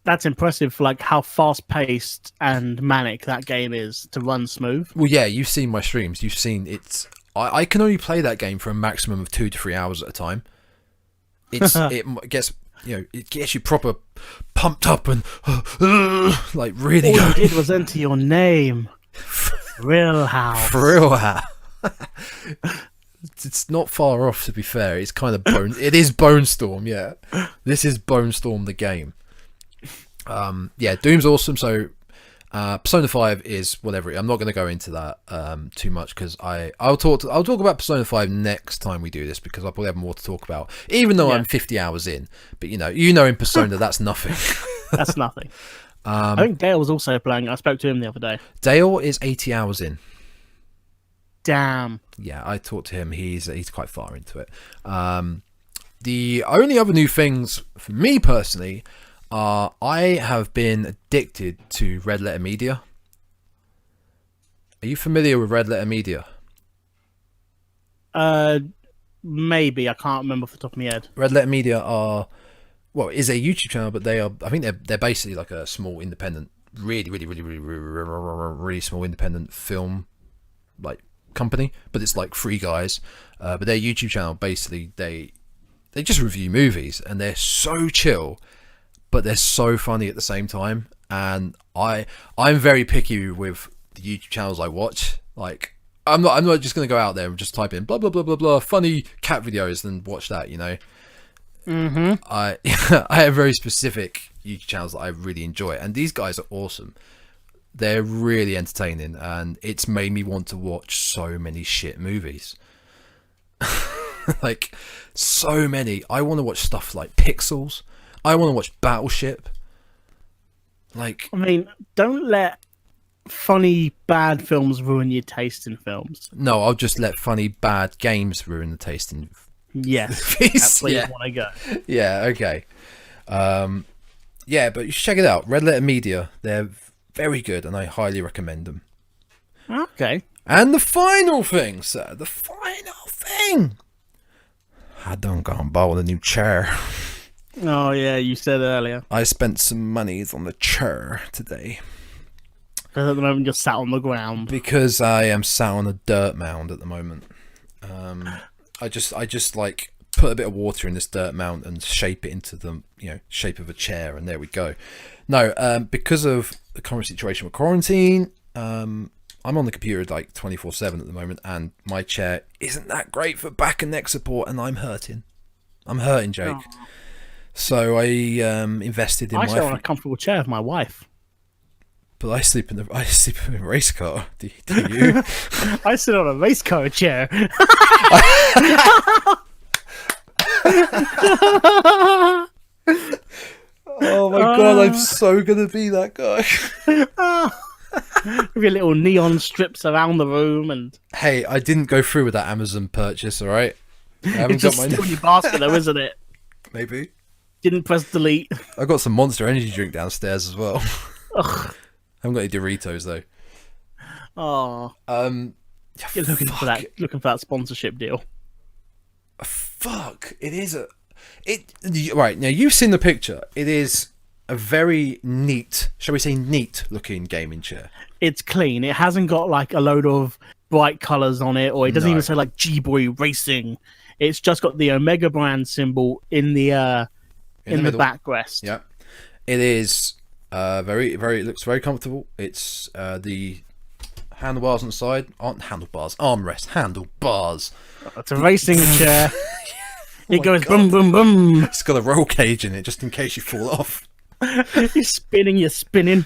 That's impressive for like how fast paced and manic that game is to run smooth. Well, yeah, you've seen my streams. You've seen it's. I can only play that game for a maximum of 2 to 3 hours at a time. It gets you proper pumped up and like really. All you did was enter your name. Real house. It's not far off, to be fair. It's kind of it is Bone Storm, yeah. This is Bone Storm the game. Yeah, Doom's awesome. So Persona 5 is whatever. I'm not going to go into that too much because I'll talk about Persona 5 next time we do this because I'll probably have more to talk about. Even though I'm 50 hours in, but you know in Persona that's nothing. That's nothing. I think Dale was also playing. I spoke to him the other day. Dale is 80 hours in. Damn. Yeah, I talked to him. He's quite far into it. The only other new things for me personally. I have been addicted to Red Letter Media. Are you familiar with Red Letter Media? Maybe. I can't remember off the top of my head. Red Letter Media is a YouTube channel, but I think they're basically like a small independent, really small independent film like company, but it's like 3 guys. But their YouTube channel basically they just review movies and they're so chill. But they're so funny at the same time, and I'm very picky with the YouTube channels I watch. Like, I'm not just gonna go out there and just type in blah blah blah blah blah funny cat videos and watch that. You know, I have very specific YouTube channels that I really enjoy, and these guys are awesome. They're really entertaining, and it's made me want to watch so many shit movies. Like, so many. I want to watch stuff like Pixels. I want to watch Battleship. Like, I mean, don't let funny bad films ruin your taste in films. No, I'll just let funny bad games ruin the taste in. Yes, that's where you want to go. Yeah, okay. Yeah, but you should check it out. Red Letter Media. They're very good, and I highly recommend them. Okay. And the final thing, sir. The final thing. I done gone bought a new chair. Oh, yeah, you said earlier. I spent some monies on the chair today. Because at the moment you're sat on the ground. Because I am sat on a dirt mound at the moment. I just like put a bit of water in this dirt mound and shape it into the shape of a chair, and there we go. No, because of the current situation with quarantine, I'm on the computer like 24/7 at the moment, and my chair isn't that great for back and neck support, and I'm hurting. I'm hurting, Jake. Oh. So I invested in. I sit on a comfortable chair with my wife. But I sleep in a race car. Do you? I sit on a race car chair. Oh my god! I'm so gonna be that guy. With your little neon strips around the room and. Hey, I didn't go through with that Amazon purchase. All right. I haven't it's just still in your basket, though, isn't it? Maybe. Didn't press delete. I got some Monster Energy drink downstairs as well. Ugh. I haven't got any Doritos though. Oh. You're looking for that sponsorship deal. Fuck! Right now you've seen the picture. It is a very neat, shall we say, neat-looking gaming chair. It's clean. It hasn't got like a load of bright colors on it, or it doesn't even say like G-Boy Racing. It's just got the Omega brand symbol in the backrest. Yeah, it is very, very. It looks very comfortable. It's the handlebars on the side aren't handlebars, armrest, handlebars. It's a racing chair. It goes boom, boom, boom. It's got a roll cage in it just in case you fall off. You're spinning.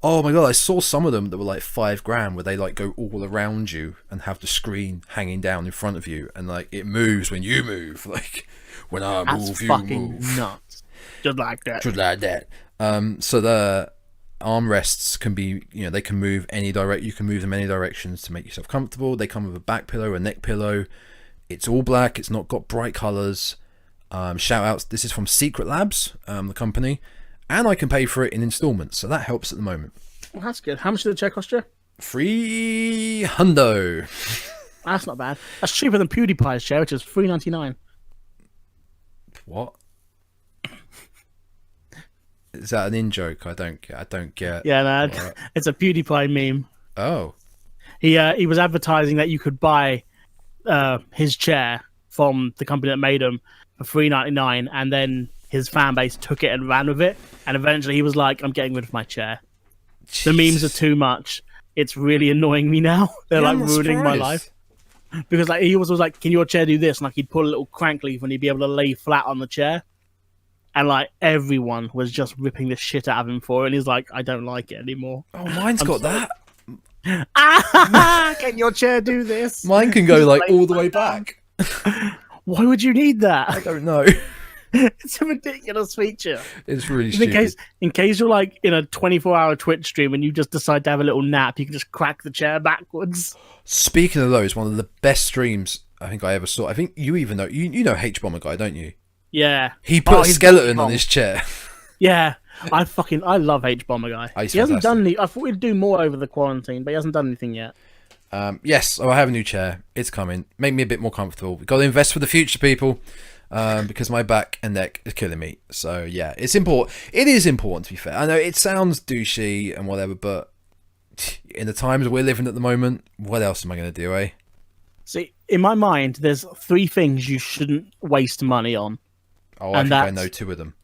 Oh my god, I saw some of them that were like $5,000 where they like go all around you and have the screen hanging down in front of you, and like it moves when you move. Like when I move, you move. Nuts. Just like that. So the armrests can be, they can move any you can move them any directions to make yourself comfortable. They come with a back pillow, a neck pillow. It's all black. It's not got bright colors. Shout outs. This is from Secret Labs, the company, and I can pay for it in installments, so that helps at the moment. Well, that's good. How much did the chair cost you? $300. That's not bad. That's cheaper than PewDiePie's chair, which is $3.99. What? Is that an in joke? I don't get. Yeah, no, it's a PewDiePie meme. Oh. He was advertising that you could buy his chair from the company that made him for $3.99, and then his fan base took it and ran with it, and eventually he was like, I'm getting rid of my chair. Jesus. The memes are too much. It's really annoying me now. They're like ruining my life. Because like he was like, can your chair do this? And like he'd pull a little crank lever and he'd be able to lay flat on the chair. and like everyone was just ripping the shit out of him for it. And he's like, I don't like it anymore. Oh, mine's got that. Can your chair do this? Mine can go like all the way back. Why would you need that? I don't know. It's a ridiculous feature. It's really stupid. In case you're like in a 24-hour Twitch stream and you just decide to have a little nap, you can just crack the chair backwards. Speaking of those, one of the best streams I think I ever saw. I think you even know you know H Bomber Guy, don't you? Yeah. He put a skeleton on his chair. Yeah. I love H Bomber Guy. He hasn't done any. I thought he'd do more over the quarantine, but he hasn't done anything yet. Yes, I have a new chair. It's coming. Make me a bit more comfortable. We've got to invest for the future, people. Because my back and neck is killing me. So yeah, it's important. It is important, to be fair. I know it sounds douchey and whatever, but in the times we're living at the moment, what else am I going to do, eh? See, in my mind, there's 3 things you shouldn't waste money on. Oh, I think I know 2 of them.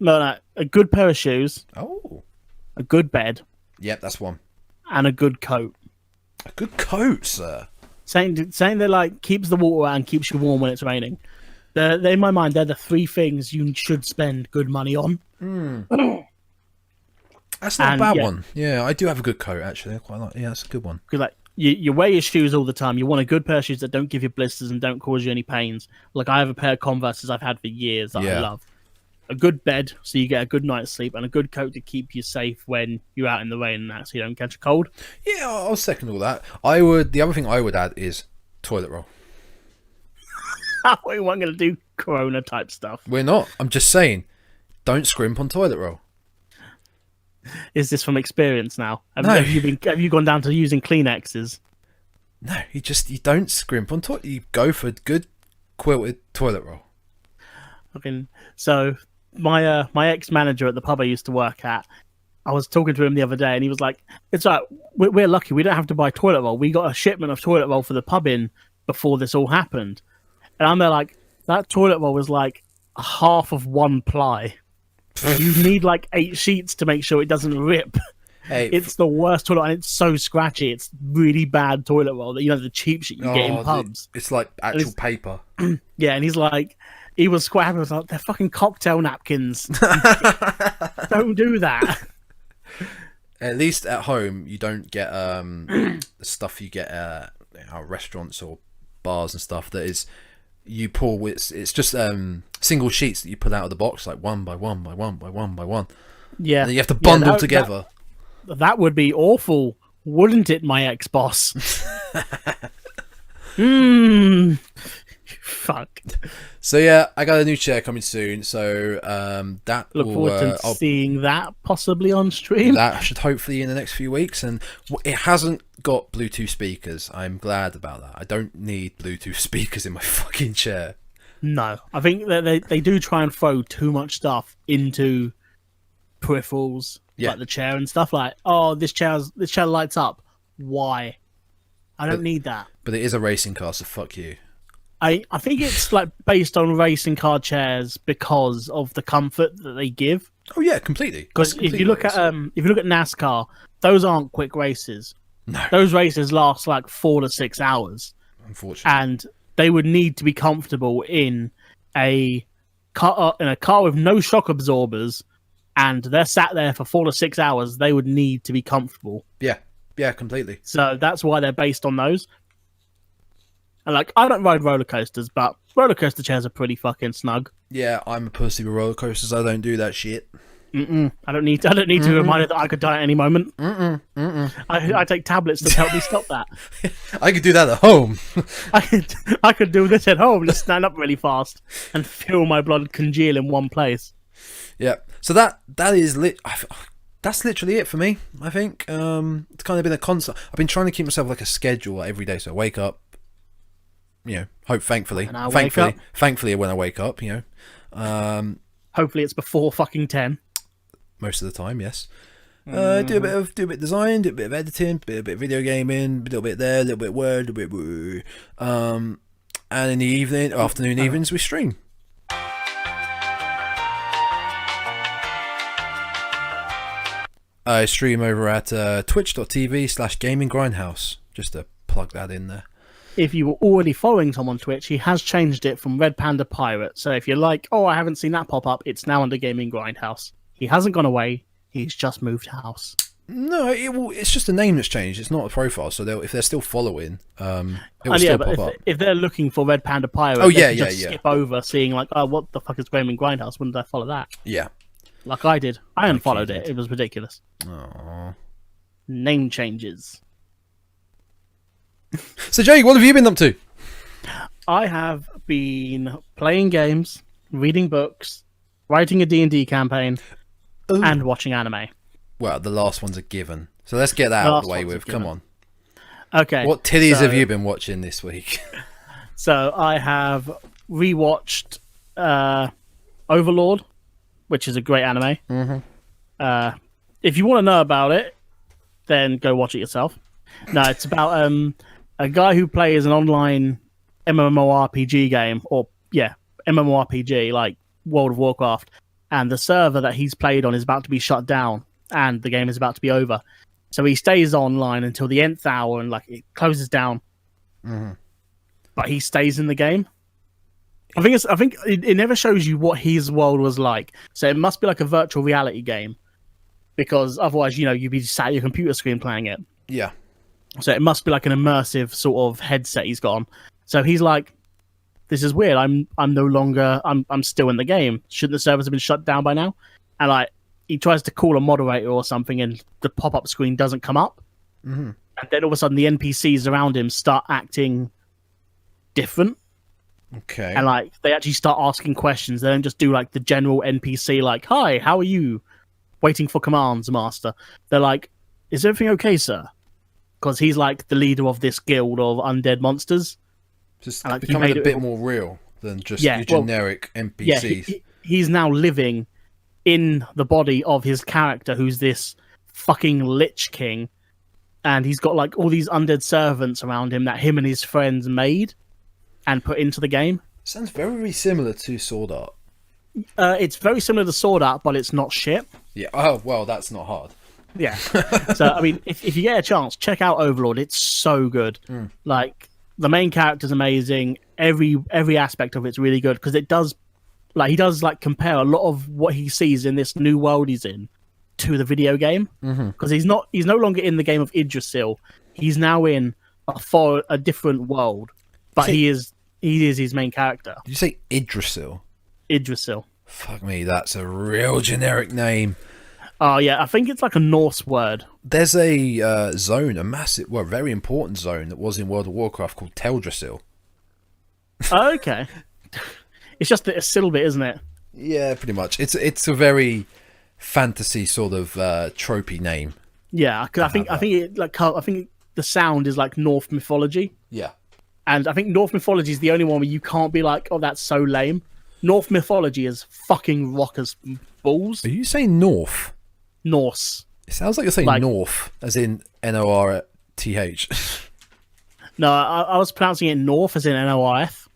No, a good pair of shoes. Oh. A good bed. Yep, that's one. And a good coat. A good coat, sir. Saying that like keeps the water out and keeps you warm when it's raining. They're, in my mind, they're the 3 things you should spend good money on. That's not a bad one. Yeah, I do have a good coat, actually. I quite like. Yeah, that's a good one. Because like you wear your shoes all the time. You want a good pair of shoes that don't give you blisters and don't cause you any pains. Like I have a pair of Converses I've had for years that I love. A good bed, so you get a good night's sleep, and a good coat to keep you safe when you're out in the rain and that, so you don't catch a cold. Yeah, I'll second all that. The other thing I would add is toilet roll. We weren't going to do Corona type stuff. We're not. I'm just saying, don't scrimp on toilet roll. Is this from experience now? No. Have you gone down to using Kleenexes? No, you don't scrimp on toilet. You go for good quilted toilet roll. So my ex-manager at the pub I used to work at, I was talking to him the other day, and he was like, "It's like we're lucky. We don't have to buy toilet roll. We got a shipment of toilet roll for the pub in before this all happened." And I'm there like, that toilet roll was like half of 1 ply. You need like 8 sheets to make sure it doesn't rip. Hey, it's the worst toilet, and it's so scratchy. It's really bad toilet roll. That the cheap shit you get in pubs. It's like actual paper. Yeah, and he's like, he was quite happy. He was like, they're fucking cocktail napkins. Don't do that. At least at home, you don't get the stuff you get at restaurants or bars and stuff. That is, you pull. It's just single sheets that you pull out of the box, like 1 by 1 by 1 by 1 by 1. Yeah, and you have to bundle together. That would be awful, wouldn't it, my ex-boss? Fuck. So yeah, I got a new chair coming soon. So that look forward to seeing that possibly on stream. That should hopefully in the next few weeks. And it hasn't got Bluetooth speakers. I'm glad about that. I don't need Bluetooth speakers in my fucking chair. No, I think that they do try and throw too much stuff into peripherals, like the chair and stuff. Like, oh, this chair lights up. Why? I don't need that. But it is a racing car, so fuck you. I think it's like based on racing car chairs because of the comfort that they give. Oh yeah, completely. Because if you look at NASCAR, those aren't quick races. No, those races last like 4 to 6 hours. Unfortunately, and they would need to be comfortable in a car with no shock absorbers, and they're sat there for 4 to 6 hours. They would need to be comfortable. Yeah, completely. So that's why they're based on those. And like, I don't ride roller coasters, but roller coaster chairs are pretty fucking snug. Yeah, I'm a pussy with roller coasters. I don't do that shit. I don't need to be reminded that I could die at any moment. I take tablets to help me stop that. I could do that at home. I could do this at home, just stand up really fast and feel my blood congeal in one place. Yeah. So that is that's literally it for me. I think it's kind of been a constant. I've been trying to keep myself like a schedule every day. So I wake up. Thankfully when I wake up, hopefully it's before fucking 10. Most of the time, yes. Do a bit of design, do a bit of editing, do a bit of video gaming, a little bit there, a little bit word, a little bit woo. And in the afternoon evenings, we stream. I stream over at twitch.tv/GamingGrindhouse. Just to plug that in there. if you were already following Tom on Twitch, he has changed it from Red Panda Pirate. So if you're like, oh, I haven't seen that pop up, it's now under Gaming Grindhouse. He hasn't gone away. He's just moved house. No, it's just a name that's changed. It's not a profile. So if they're still following, it will still pop up. If they're looking for Red Panda Pirate, skip over seeing like, oh, what the fuck is Gaming Grindhouse? Wouldn't I follow that? Yeah. Like I did. I unfollowed it. It was ridiculous. Aww. Name changes. So, Jake, what have you been up to? I have been playing games, reading books, writing a D&D campaign, and watching anime. Well, the last one's a given. So let's get that out of the way with. Come on. Okay. What titties have you been watching this week? So I have rewatched Overlord, which is a great anime. Mm-hmm. If you want to know about it, then go watch it yourself. No, it's about a guy who plays an online MMORPG game, MMORPG like World of Warcraft, and the server that he's played on is about to be shut down, and the game is about to be over. So he stays online until the nth hour, and like it closes down. Mm-hmm. But he stays in the game. I think it never shows you what his world was like. So it must be like a virtual reality game, because otherwise, you'd be sat at your computer screen playing it. Yeah. So it must be like an immersive sort of headset he's got on. So he's like, "This is weird. I'm no longer. I'm still in the game. Shouldn't the servers have been shut down by now?" And like he tries to call a moderator or something, and the pop-up screen doesn't come up. Mm-hmm. And then all of a sudden, the NPCs around him start acting different. Okay. And like they actually start asking questions. They don't just do like the general NPC, like, "Hi, how are you? Waiting for commands, master." They're like, "Is everything okay, sir?" Because he's like the leader of this guild of undead monsters. Just like, becoming a bit more real than just your generic NPCs. Yeah, he's now living in the body of his character, who's this fucking Lich King. And he's got like all these undead servants around him that him and his friends made and put into the game. Sounds very similar to Sword Art. It's very similar to Sword Art, but it's not shit. Yeah. Oh, well, that's not hard. Yeah. So, I mean, if you get a chance, check out Overlord. It's so good. Like, the main character's amazing. Every aspect of it's really good, because he does compare a lot of what he sees in this new world he's in to the video game. Because he's no longer in the game of Yggdrasil. He's now in a different world. But he is his main character. Did you say Yggdrasil? Yggdrasil. Fuck me, that's a real generic name. Oh, yeah, I think it's like a Norse word. There's a zone, very important zone that was in World of Warcraft called Teldrassil. Oh, okay. It's just a little bit, isn't it? Yeah, pretty much. It's a very fantasy sort of tropey name. Yeah, because I think the sound is like Norse mythology. Yeah. And I think Norse mythology is the only one where you can't be like, "Oh, that's so lame." Norse mythology is fucking rock as balls. Are you saying North? Norse. It sounds like you're saying like, North, as in North. No, I was pronouncing it North as in North.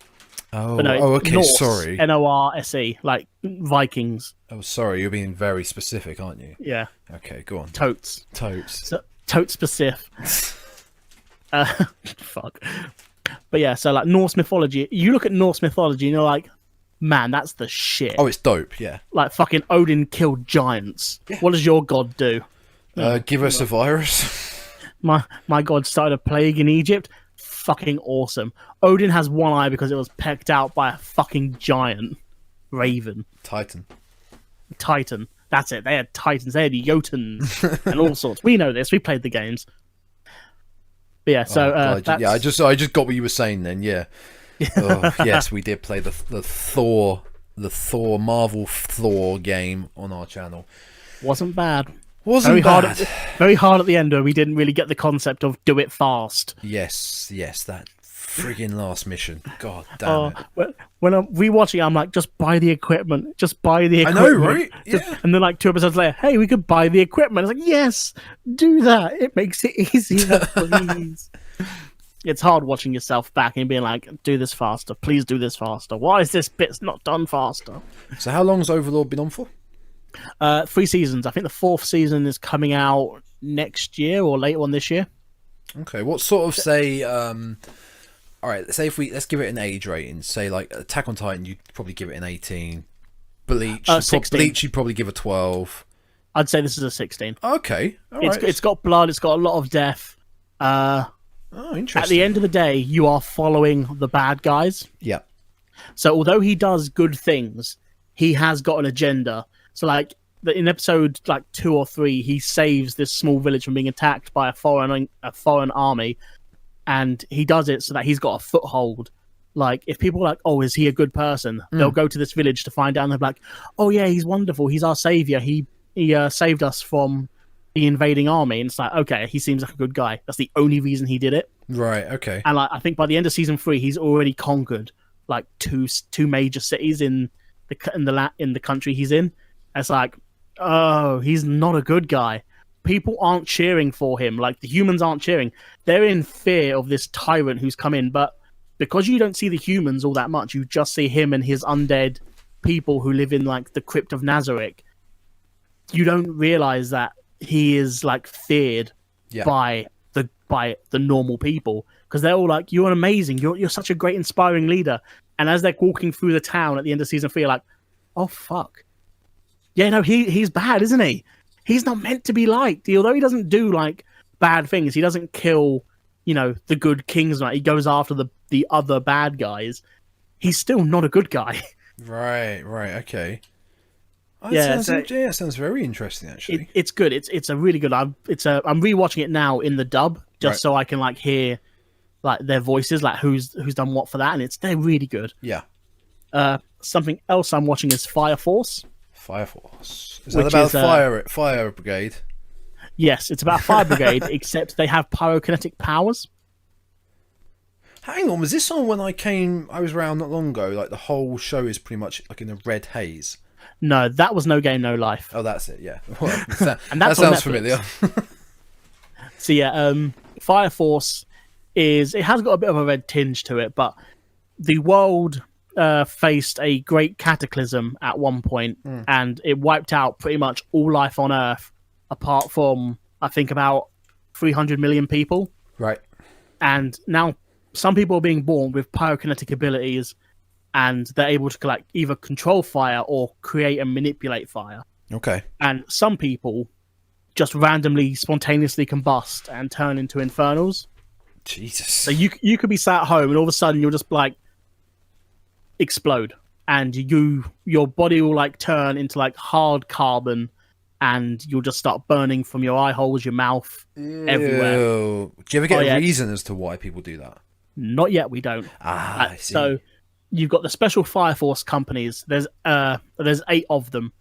Oh, but no, okay, Norse, sorry. Norse, like Vikings. Oh, sorry, you're being very specific, aren't you? Yeah. Okay, go on. Totes. So, totes specific. Fuck. But yeah, so like Norse mythology, you look at Norse mythology and you're like, man, that's the shit. Oh, it's dope, yeah. Like fucking Odin killed giants. Yeah. What does your god do? Give us a virus. My god started a plague in Egypt. Fucking awesome. Odin has one eye because it was pecked out by a fucking giant raven. Titan. That's it. They had titans. They had Jotuns and all sorts. We know this. We played the games. But yeah, so I just got what you were saying then. Yeah. Yes, we did play the Thor Marvel Thor game on our channel. Wasn't bad. Very hard at the end where we didn't really get the concept of do it fast. Yes, that friggin' last mission. God damn it. When I'm rewatching, I'm like, just buy the equipment. I know, right? Yeah. And then like 2 episodes later, hey, we could buy the equipment. It's like, yes, do that. It makes it easier, please. It's hard watching yourself back and being like, do this faster. Please do this faster. Why is this bit's not done faster? So how long's Overlord been on for? 3 seasons. I think the 4th season is coming out next year or later on this year. Okay, what sort of all right, let's give it an age rating. Say like Attack on Titan, you'd probably give it an 18. Bleach, 16. Bleach, you'd probably give a 12. I'd say this is a 16. Okay, all right. It's got blood. It's got a lot of death. Interesting. At the end of the day, you are following the bad guys. Yeah. So although he does good things, he has got an agenda. So like in episode like 2 or 3, he saves this small village from being attacked by a foreign army, and he does it so that he's got a foothold. Like if people are like, "Oh, is he a good person?" They'll go to this village to find out, and they're like, "Oh yeah, he's wonderful. He's our savior. He saved us from the invading army." And it's like, okay, he seems like a good guy. That's the only reason he did it. Right. Okay. And like I think by the end of season 3, he's already conquered like two major cities in the country he's in. And it's like, oh, he's not a good guy. People aren't cheering for him. Like the humans aren't cheering. They're in fear of this tyrant who's come in. But because you don't see the humans all that much, you just see him and his undead people who live in like the crypt of Nazarick. You don't realize that he is like feared by the normal people, because they're all like, "You're amazing. You're such a great, inspiring leader." And as they're walking through the town at the end of season 3, you're like, "Oh fuck, yeah, no, he's bad, isn't he? He's not meant to be liked. Although he doesn't do like bad things, he doesn't kill, the good kings. He goes after the other bad guys. He's still not a good guy." Right. Okay. Sounds very interesting. Actually, it's good. It's a really good. I'm rewatching it now in the dub just so I can like hear like their voices, like who's done what for that, and they're really good. Yeah. Something else I'm watching is Fire Force. Fire Force. Is that about fire brigade? Yes, it's about fire brigade, except they have pyrokinetic powers. Hang on, was this on when I was around not long ago? Like the whole show is pretty much like in a red haze. No, that was No Game No Life. Oh, that's it. Yeah, and that sounds familiar. So yeah, Fire Force it has got a bit of a red tinge to it, but the world faced a great cataclysm at one point, and it wiped out pretty much all life on Earth, apart from I think about 300 million people. Right. And now some people are being born with pyrokinetic abilities, and they're able to like either control fire or create and manipulate fire. Okay. And some people just randomly, spontaneously combust and turn into infernals. Jesus. So you could be sat at home and all of a sudden you'll just like explode, and your body will like turn into like hard carbon, and you'll just start burning from your eye holes, your mouth, everywhere. Do you ever get a reason as to why people do that? Not yet, we don't. I see. So you've got the special Fire Force companies. There's 8 of them.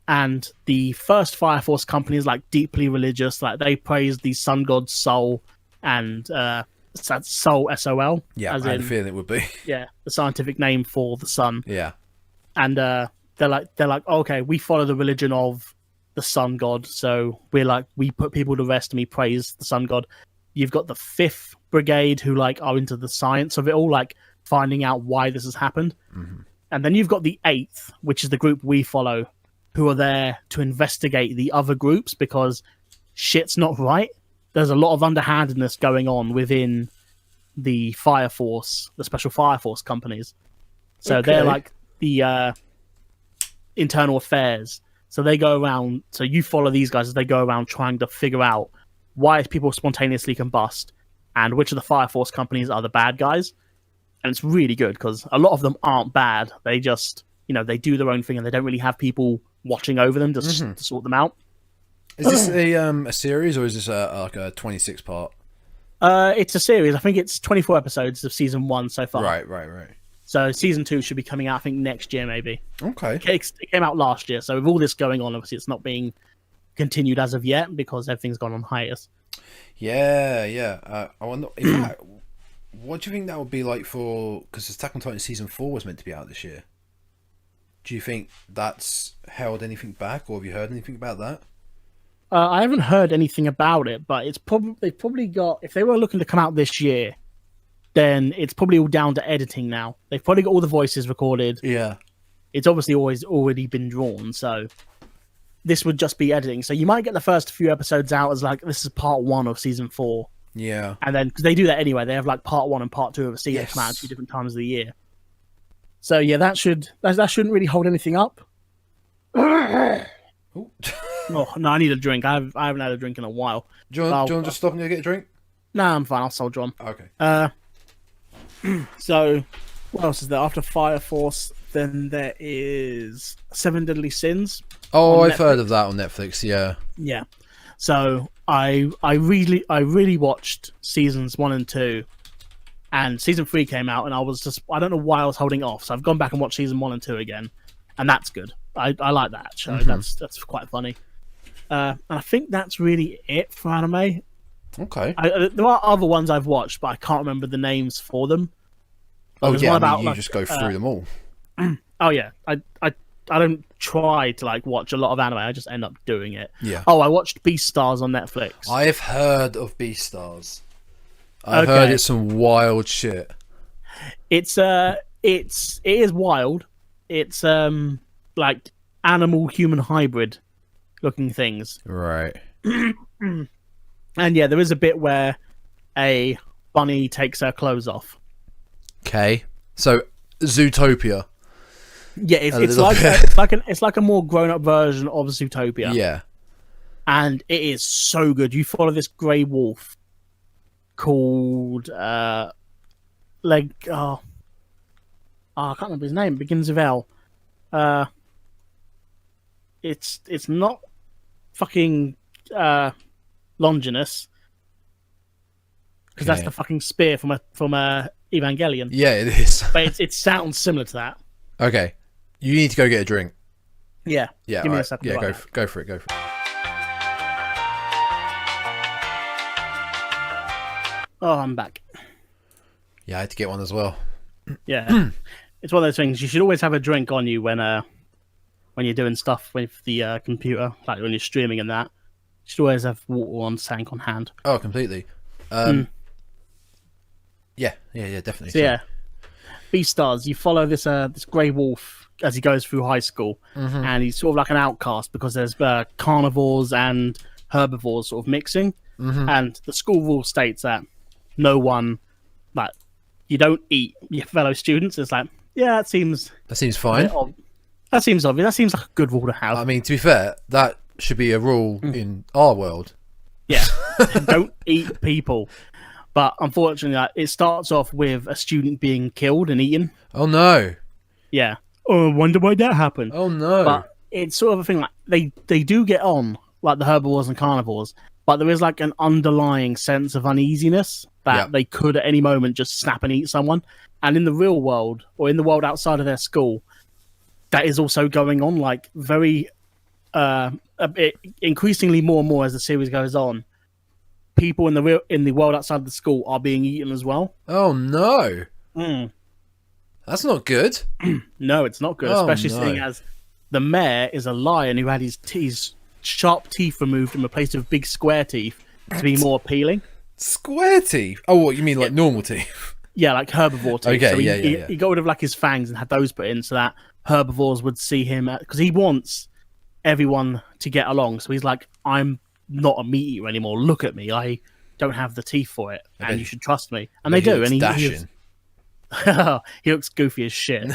And the first Fire Force company is like deeply religious. Like they praise the sun god Sol, and Sol, SOL. Yeah, I had a feeling it would be. Yeah, the scientific name for the sun. Yeah. And they're like, okay, we follow the religion of the sun god, so we put people to rest and we praise the sun god. You've got the 5th Brigade who like are into the science of it all, like finding out why this has happened. Mm-hmm. And then you've got the 8th, which is the group we follow, who are there to investigate the other groups because shit's not right. There's a lot of underhandedness going on within the Fire Force, the Special Fire Force companies. So they're like the internal affairs. So they go around, so you follow these guys as they go around trying to figure out why people spontaneously combust and which of the Fire Force companies are the bad guys. And it's really good because a lot of them aren't bad. They just, they do their own thing and they don't really have people watching over them to sort them out. Is this a series or is this like a 26 part? It's a series. I think it's 24 episodes of season 1 so far. Right. So season 2 should be coming out, I think, next year maybe. Okay. It came out last year. So with all this going on, obviously it's not being continued as of yet because everything's gone on hiatus. Yeah. I wonder, what do you think that would be like for... Because Attack on Titan Season 4 was meant to be out this year. Do you think that's held anything back, or have you heard anything about that? I haven't heard anything about it, but they've probably got... If they were looking to come out this year, then it's probably all down to editing now. They've probably got all the voices recorded. Yeah. It's obviously already been drawn, so this would just be editing. So you might get the first few episodes out as like, this is part 1 of season 4. Yeah. And then, because they do that anyway, they have like part 1 and part 2 of a season Yes. come out at 2 different times of the year. So yeah, that shouldn't really hold anything up. Ooh. Oh no, I need a drink. I haven't had a drink in a while. Do you want to just stop and go get a drink? Nah, I'm fine. I'll soldier on. Okay. So what else is there? After Fire Force, then there is 7 Deadly Sins. Oh, on I've Netflix. heard of that on Netflix. Yeah. Yeah. So I really watched seasons 1 and 2, and season 3 came out, and I don't know why I was holding off. So I've gone back and watched season 1 and 2 again, and that's good. I like that show. That's quite funny. And I think that's really it for anime. Okay. There are other ones I've watched, but I can't remember the names for them. Like, Oh there's yeah, one about, you like, just go through them all. Oh yeah, I don't try to like watch a lot of anime. I just end up doing it. Yeah. Oh, I watched Beastars on Netflix. I've heard of Beastars. I've heard it's some wild shit. It is wild. It's like animal human hybrid looking things. Right. And yeah, there is a bit where a bunny takes her clothes off. Okay. So Zootopia. Yeah, it's like a more grown up version of Zootopia. Yeah. And it is so good. You follow this grey wolf called I can't remember his name. It begins with L. It's not fucking Longinus, because that's the fucking spear from Evangelion. Yeah, it is. But it sounds similar to that. Okay. You need to go get a drink. Yeah. Yeah. Give me a right. second. Yeah. about Go for it. Go for it. Oh, I'm back. Yeah, I had to get one as well. Yeah. It's one of those things. You should always have a drink on you when you're doing stuff with the computer, like when you're streaming and that. You should always have water on sank on hand. Oh, completely. Yeah, definitely. So yeah, Beastars. You follow this grey wolf as he goes through high school, and he's sort of like an outcast because there's carnivores and herbivores sort of mixing, and the school rule states that no one, like, you don't eat your fellow students. It's like, yeah, that seems fine. That seems obvious. That seems like a good rule to have. I mean, to be fair, that should be a rule in our world. Yeah, don't eat people. But unfortunately, it starts off with a student being killed and eaten. Oh no! Yeah. Oh, I wonder why that happened. Oh no! But it's sort of a thing, like they do get on, like the herbivores and carnivores, but there is like an underlying sense of uneasiness that they could at any moment just snap and eat someone. And in the real world, or in the world outside of their school, that is also going on, like very increasingly more and more as the series goes on. People in the world outside of the school are being eaten as well. Oh no! That's not good. No, it's not good, especially seeing as the mayor is a lion who had his sharp teeth removed and replaced with big square teeth to be more appealing. Square teeth? Oh, what you mean, like normal teeth? Yeah, like herbivore teeth. Okay, so he got rid of like his fangs and had those put in so that herbivores would see him, because he wants everyone to get along. So he's like, I'm not a meat eater anymore. Look at me. I don't have the teeth for it, and you should trust me. And they do. And he looks goofy as shit.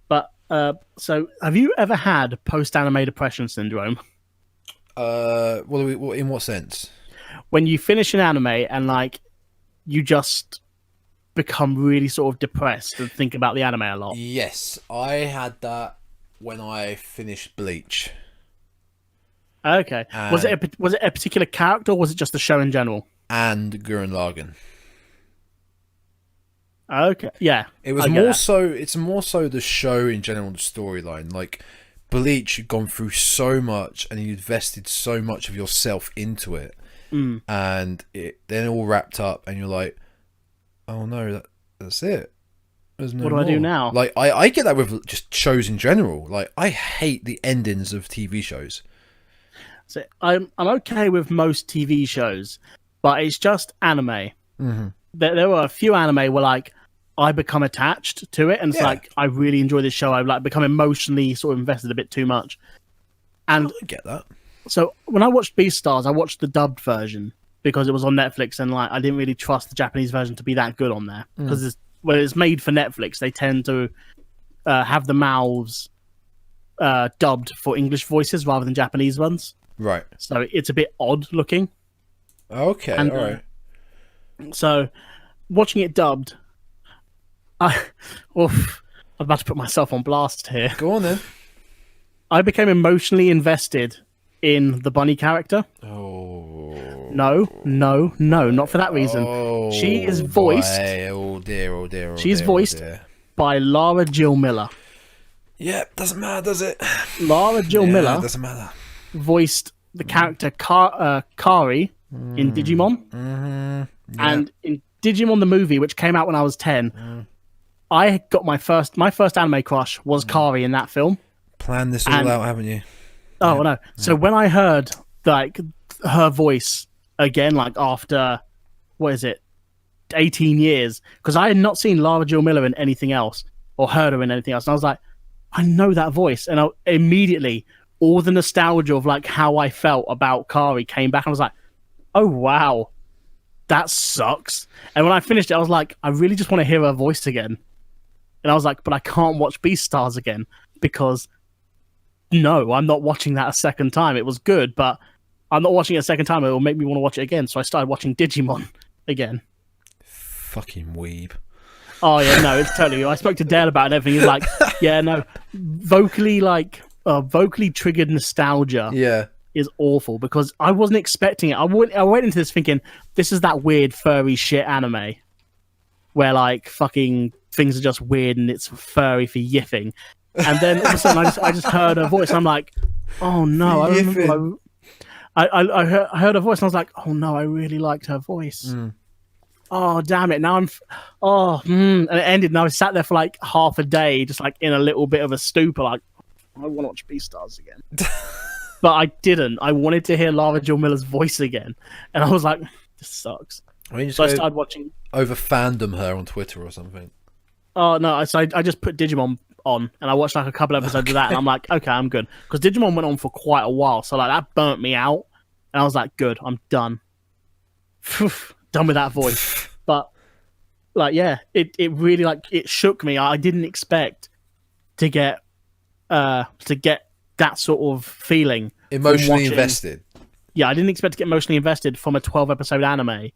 But so have you ever had post-anime depression syndrome? In what sense? When you finish an anime and like you just become really sort of depressed and think about the anime a lot. Yes, I had that when I finished Bleach. Okay. Was it a particular character, or was it just the show in general? And Gurren Lagann. Okay. Yeah. It was more so. It's more so the show in general, the storyline. Like Bleach, you'd gone through so much, and you invested so much of yourself into it, and it then all wrapped up, and you're like, "Oh no, that's it. There's no what do more." I do now? Like I get that with just shows in general. Like I hate the endings of TV shows. So I'm okay with most TV shows, but it's just anime. There were a few anime where like I become attached to it, and it's like I really enjoy this show. I've like become emotionally sort of invested a bit too much. And I get that. So when I watched Beastars, I watched the dubbed version, because it was on Netflix, and like I didn't really trust the Japanese version to be that good on there because when it's made for Netflix, they tend to have the mouths dubbed for English voices rather than Japanese ones. Right. So it's a bit odd looking. Okay. And, all right. So watching it dubbed, I'm about to put myself on blast here. Go on then. I became emotionally invested in the bunny character. Oh. No, not for that reason. Oh, she is voiced. Boy. Oh dear. Oh dear. Oh she's dear, voiced oh dear. by Lara Jill Miller. Yeah, doesn't matter, does it? Lara Jill Miller doesn't matter. Voiced the character Kari in Digimon. Mm-hmm. Yeah. And in Digimon the movie, which came out when I was 10, I got my first anime crush was Kari in that film. Planned this all out, haven't you? Oh, yeah. No. So when I heard like her voice again, like after, 18 years, because I had not seen Lara Jill Miller in anything else or heard her in anything else. And I was like, I know that voice. And immediately all the nostalgia of like how I felt about Kari came back. I was like, oh, wow, that sucks. And when I finished it, I was like, I really just want to hear her voice again. And I was like, but I can't watch Beastars again because no, I'm not watching that a second time. It was good, but I'm not watching it a second time. It will make me want to watch it again. So I started watching Digimon again. Fucking weeb. Oh yeah, no, it's totally. I spoke to Dale about it and everything. He's like, yeah, no, vocally triggered nostalgia is awful because I wasn't expecting it. I went into this thinking this is that weird furry shit anime where like fucking things are just weird and it's furry for yiffing. And then all of a sudden I just heard her voice and I'm like, oh no, I heard her voice and I was like, oh no, I really liked her voice. Oh damn it! Now I'm, and it ended. And I was sat there for like half a day, just like in a little bit of a stupor, like I want to watch Beastars again, but I didn't. I wanted to hear Lara Jill Miller's voice again, and I was like, this sucks. So I started watching over fandom her on Twitter or something. Oh no! So I just put Digimon on, and I watched like a couple episodes of that, and I'm like, okay, I'm good because Digimon went on for quite a while, so like that burnt me out, and I was like, good, I'm done. Done with that voice. But like yeah, it really like it shook me. I didn't expect to get that sort of feeling. Emotionally invested. Yeah, I didn't expect to get emotionally invested from a 12-episode anime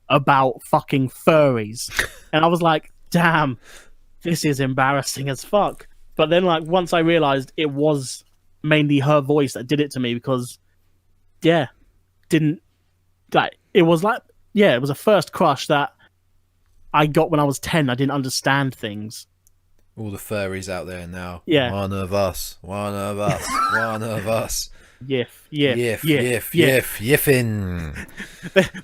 about fucking furries. And I was like, damn, this is embarrassing as fuck. But then like once I realized it was mainly her voice that did it to me because it was a first crush that I got when I was 10. I didn't understand things. All the furries out there now. Yeah. One of us. One of us. One of us. Yiffing.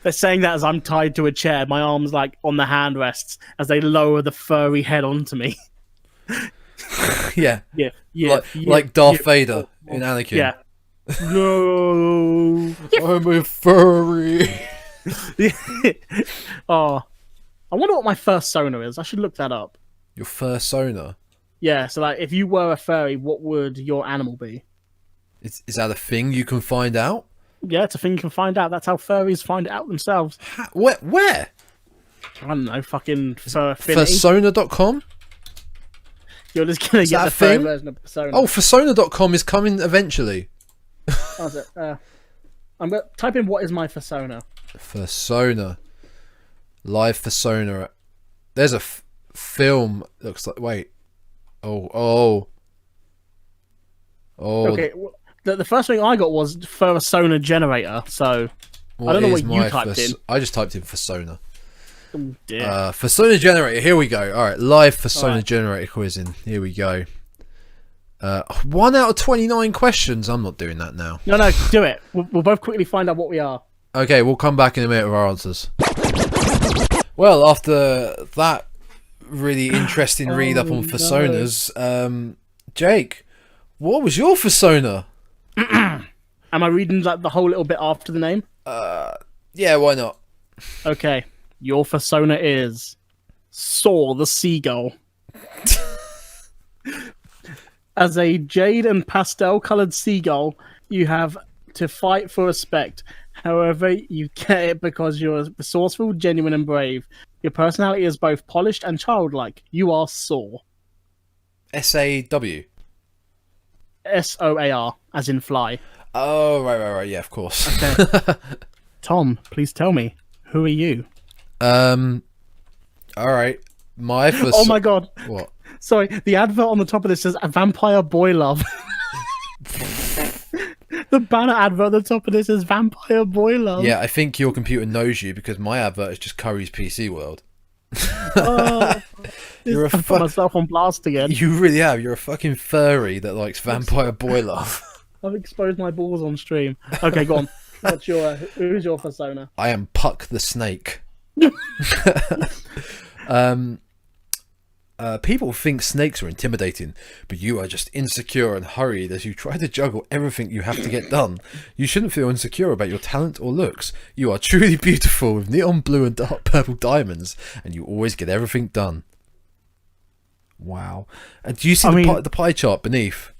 They're saying that as I'm tied to a chair, my arms like on the handrests as they lower the furry head onto me. Yeah. Like Darth Vader in Anakin. Yeah. No. I'm a furry. Oh, I wonder what my first sona is. I should look that up. Your first sona? Yeah, so like if you were a furry, what would your animal be? Is that a thing you can find out? Yeah, it's a thing you can find out. That's how furries find it out themselves. Where? I don't know, fucking Fursona.com? You're just gonna get the furry version of Persona. Oh, Fursona.com is coming eventually. How's it? I'm gonna type in what is my Fursona. Fursona. Live Fursona. There's a film. Looks like. Wait. Oh. Okay. The first thing I got was Fursona Generator. So I don't know what you typed in. I just typed in Fursona. Oh dear. Fursona Generator. Here we go. All right. Live Fursona Generator quizzing. Here we go. 1 out of 29 questions. I'm not doing that now. No, do it. We'll both quickly find out what we are. Okay, we'll come back in a minute with our answers. Well, after that really interesting read up on Fursonas, Jake, what was your Fursona? Am I reading like the whole little bit after the name? Yeah, why not? Okay, your Fursona is Saw the Seagull. As a jade and pastel-coloured seagull, you have to fight for respect. However, you get it because you're resourceful, genuine, and brave. Your personality is both polished and childlike. You are Saw. SAW. SOAR, as in fly. Oh, right. Yeah, of course. Okay. Tom, please tell me, who are you? All right. My first. Oh my god. What? Sorry, the advert on the top of this says Vampire Boy Love. The banner advert at the top of this is Vampire Boy Love. Yeah, I think your computer knows you because my advert is just Curry's PC World. Oh, You're a I put myself on blast again. You really have. You're a fucking furry that likes Vampire Boy Love. I've exposed my balls on stream. Okay, go on. Who's your persona? I am Puck the Snake. People think snakes are intimidating, but you are just insecure and hurried as you try to juggle everything you have to get done. You shouldn't feel insecure about your talent or looks. You are truly beautiful with neon blue and dark purple diamonds, and you always get everything done. Wow. And do you see the pie chart beneath?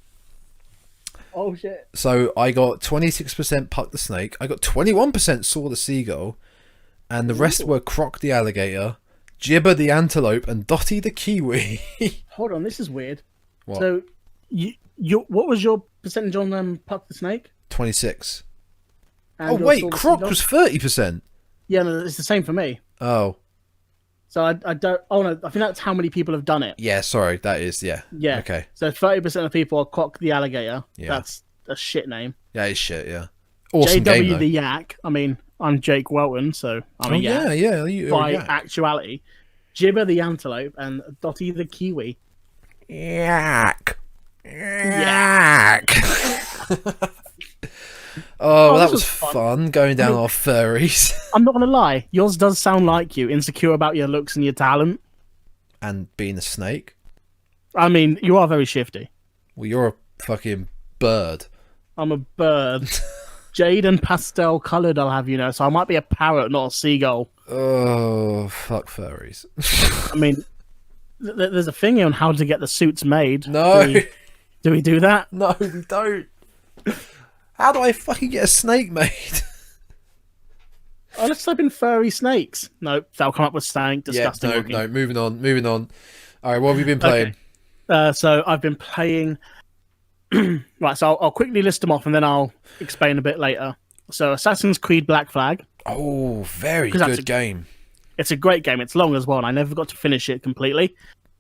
Oh shit. So I got 26% Puck the Snake, I got 21% Saw the Seagull, and the rest were Croc the Alligator, Gibber the Antelope, and Dotty the Kiwi. Hold on, this is weird. What? So, what was your percentage on Puck the Snake? 26. And Oh your wait, Saw the Croc Seagull? was 30%. Yeah, no, it's the same for me. Oh. So I don't. Oh no, I think that's how many people have done it. Yeah, sorry, that is, yeah. Yeah. Okay. So 30% of people are Croc the Alligator. Yeah. That's a shit name. Yeah, it's shit, yeah. Awesome game, JW though. the Yak. I mean, I'm Jake Welton, so I'm a yak. Yeah, you're By a yak. actuality, Gibber the Antelope and Dotty the Kiwi. Yak. Oh, well, that this was was fun going down our furries. I'm not gonna lie, yours does sound like you, insecure about your looks and your talent. And being a snake. I mean, you are very shifty. Well, you're a fucking bird. I'm a bird. Jade and pastel coloured, I'll have you know, so I might be a parrot, not a seagull. Oh, fuck furries. I mean, there's a thing on how to get the suits made. No. Do we do that? No, we don't. How do I fucking get a snake made? Oh, let's type in furry snakes. Nope, that'll come up with something disgusting. No, moving on. All right, what have you been playing? Okay. So I've been playing... Right, so I'll quickly list them off and then I'll explain a bit later. So Assassin's Creed Black Flag. Oh, very good game. It's a great game. It's long as well, and I never got to finish it completely.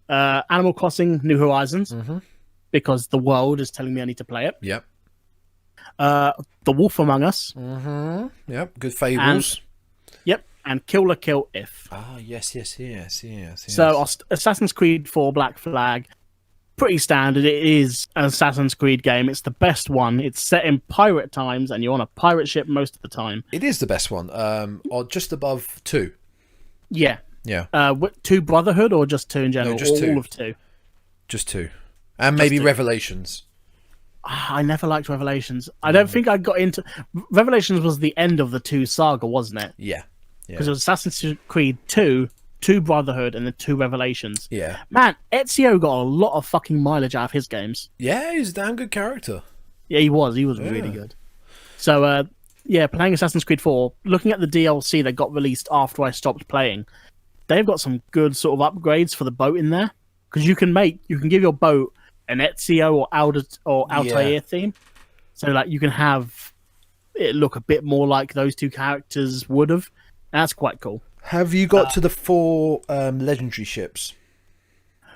Animal Crossing New Horizons, because the world is telling me I need to play it. Yep. The Wolf Among Us. Yep, good fables. And Kill la Kill If. Ah, yes. So Assassin's Creed 4 Black Flag, pretty standard. It is an Assassin's Creed game. It's the best one. It's set in pirate times, and you're on a pirate ship most of the time. It is the best one. Or just above 2. Yeah. Yeah. 2 Brotherhood or just 2 in general? No, just 2. All of 2. Just 2. And maybe 2. Revelations. I never liked Revelations. I don't think I got into... Revelations was the end of the 2 saga, wasn't it? Yeah. Because it was Assassin's Creed 2, 2 Brotherhood, and then 2 Revelations. Yeah. Man, Ezio got a lot of fucking mileage out of his games. Yeah, he's a damn good character. Yeah, he was. He was really good. So, playing Assassin's Creed 4, looking at the DLC that got released after I stopped playing, they've got some good sort of upgrades for the boat in there. Because you can give your boat an Ezio or Altair theme. So, like, you can have it look a bit more like those 2 characters would have. That's quite cool. Have you got to the 4 legendary ships?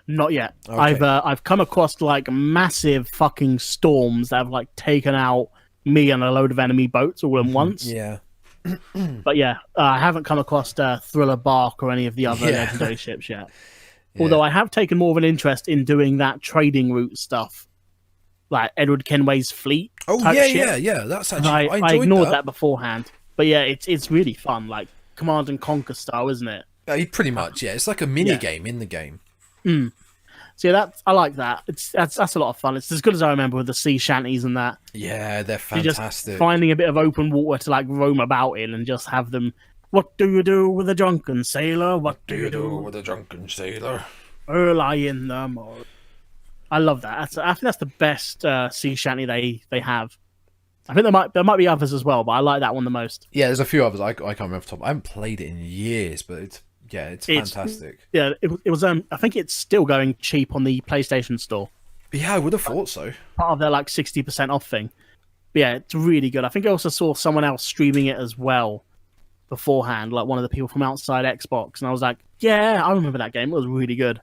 Not yet. Okay. I've come across like massive fucking storms that have like taken out me and a load of enemy boats all in once. Yeah. But yeah, I haven't come across Thriller Bark or any of the other legendary ships yet. Yeah. Although I have taken more of an interest in doing that trading route stuff, like Edward Kenway's fleet. Oh yeah. That's actually I ignored that beforehand. But yeah, it's really fun, like Command and Conquer style, isn't it? Pretty much, yeah. It's like a mini game in the game. So yeah, I like that. That's a lot of fun. It's as good as I remember with the sea shanties and that. Yeah, they're fantastic. Just finding a bit of open water to like roam about in and just have them. What do you do with a drunken sailor? What do you do with a drunken sailor? Early in the morning. I love that. I think that's the best sea shanty they have. I think there might be others as well, but I like that one the most. Yeah, there's a few others. I can't remember off the top. I haven't played it in years, but it's fantastic. Yeah, it was. I think it's still going cheap on the PlayStation Store. Yeah, I would have thought so. Part of their like 60% off thing. But yeah, it's really good. I think I also saw someone else streaming it as well beforehand, like one of the people from outside Xbox, and I was like, yeah, I remember that game. It was really good.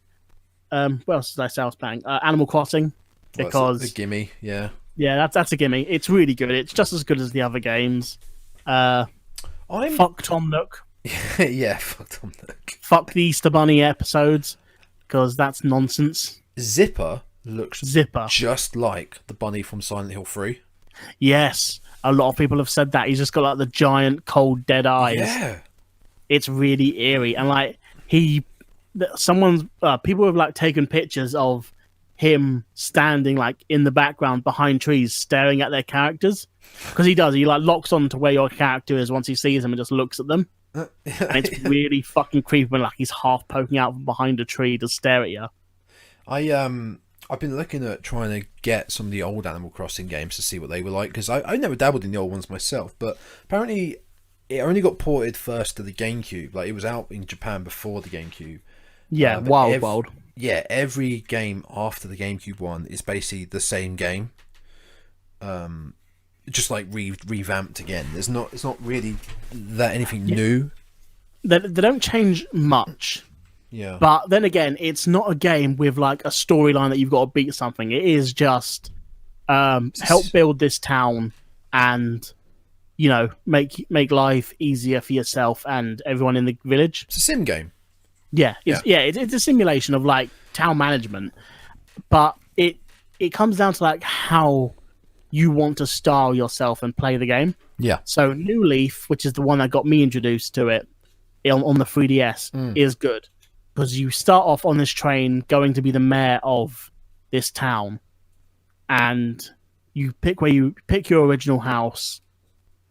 What else did I say I was playing? Animal Crossing, because a gimme, yeah. Yeah, that's a gimme. It's really good. It's just as good as the other games. Fuck Tom Nook. Yeah, fuck Tom Nook. Fuck the Easter Bunny episodes, because that's nonsense. Zipper looks just like the bunny from Silent Hill 3. Yes, a lot of people have said that. He's just got like the giant, cold, dead eyes. Yeah. It's really eerie. And like, people have like taken pictures of him standing like in the background behind trees staring at their characters, because he like locks on to where your character is once he sees them and just looks at them, and it's really fucking creepy when like he's half poking out from behind a tree to stare at you. I've been looking at trying to get some of the old Animal Crossing games to see what they were like, because I never dabbled in the old ones myself, but apparently it only got ported first to the GameCube. Like, it was out in Japan before the GameCube. Yeah, Wild. Yeah, every game after the GameCube one is basically the same game, just like revamped again. It's not really that anything new. They don't change much. Yeah, but then again, it's not a game with like a storyline that you've got to beat something. It is just help build this town and, you know, make life easier for yourself and everyone in the village. It's a sim game. Yeah, it's a simulation of like town management, but it comes down to like how you want to style yourself and play the game. Yeah. So New Leaf, which is the one that got me introduced to it on the 3DS, is good, because you start off on this train going to be the mayor of this town, and you pick your original house,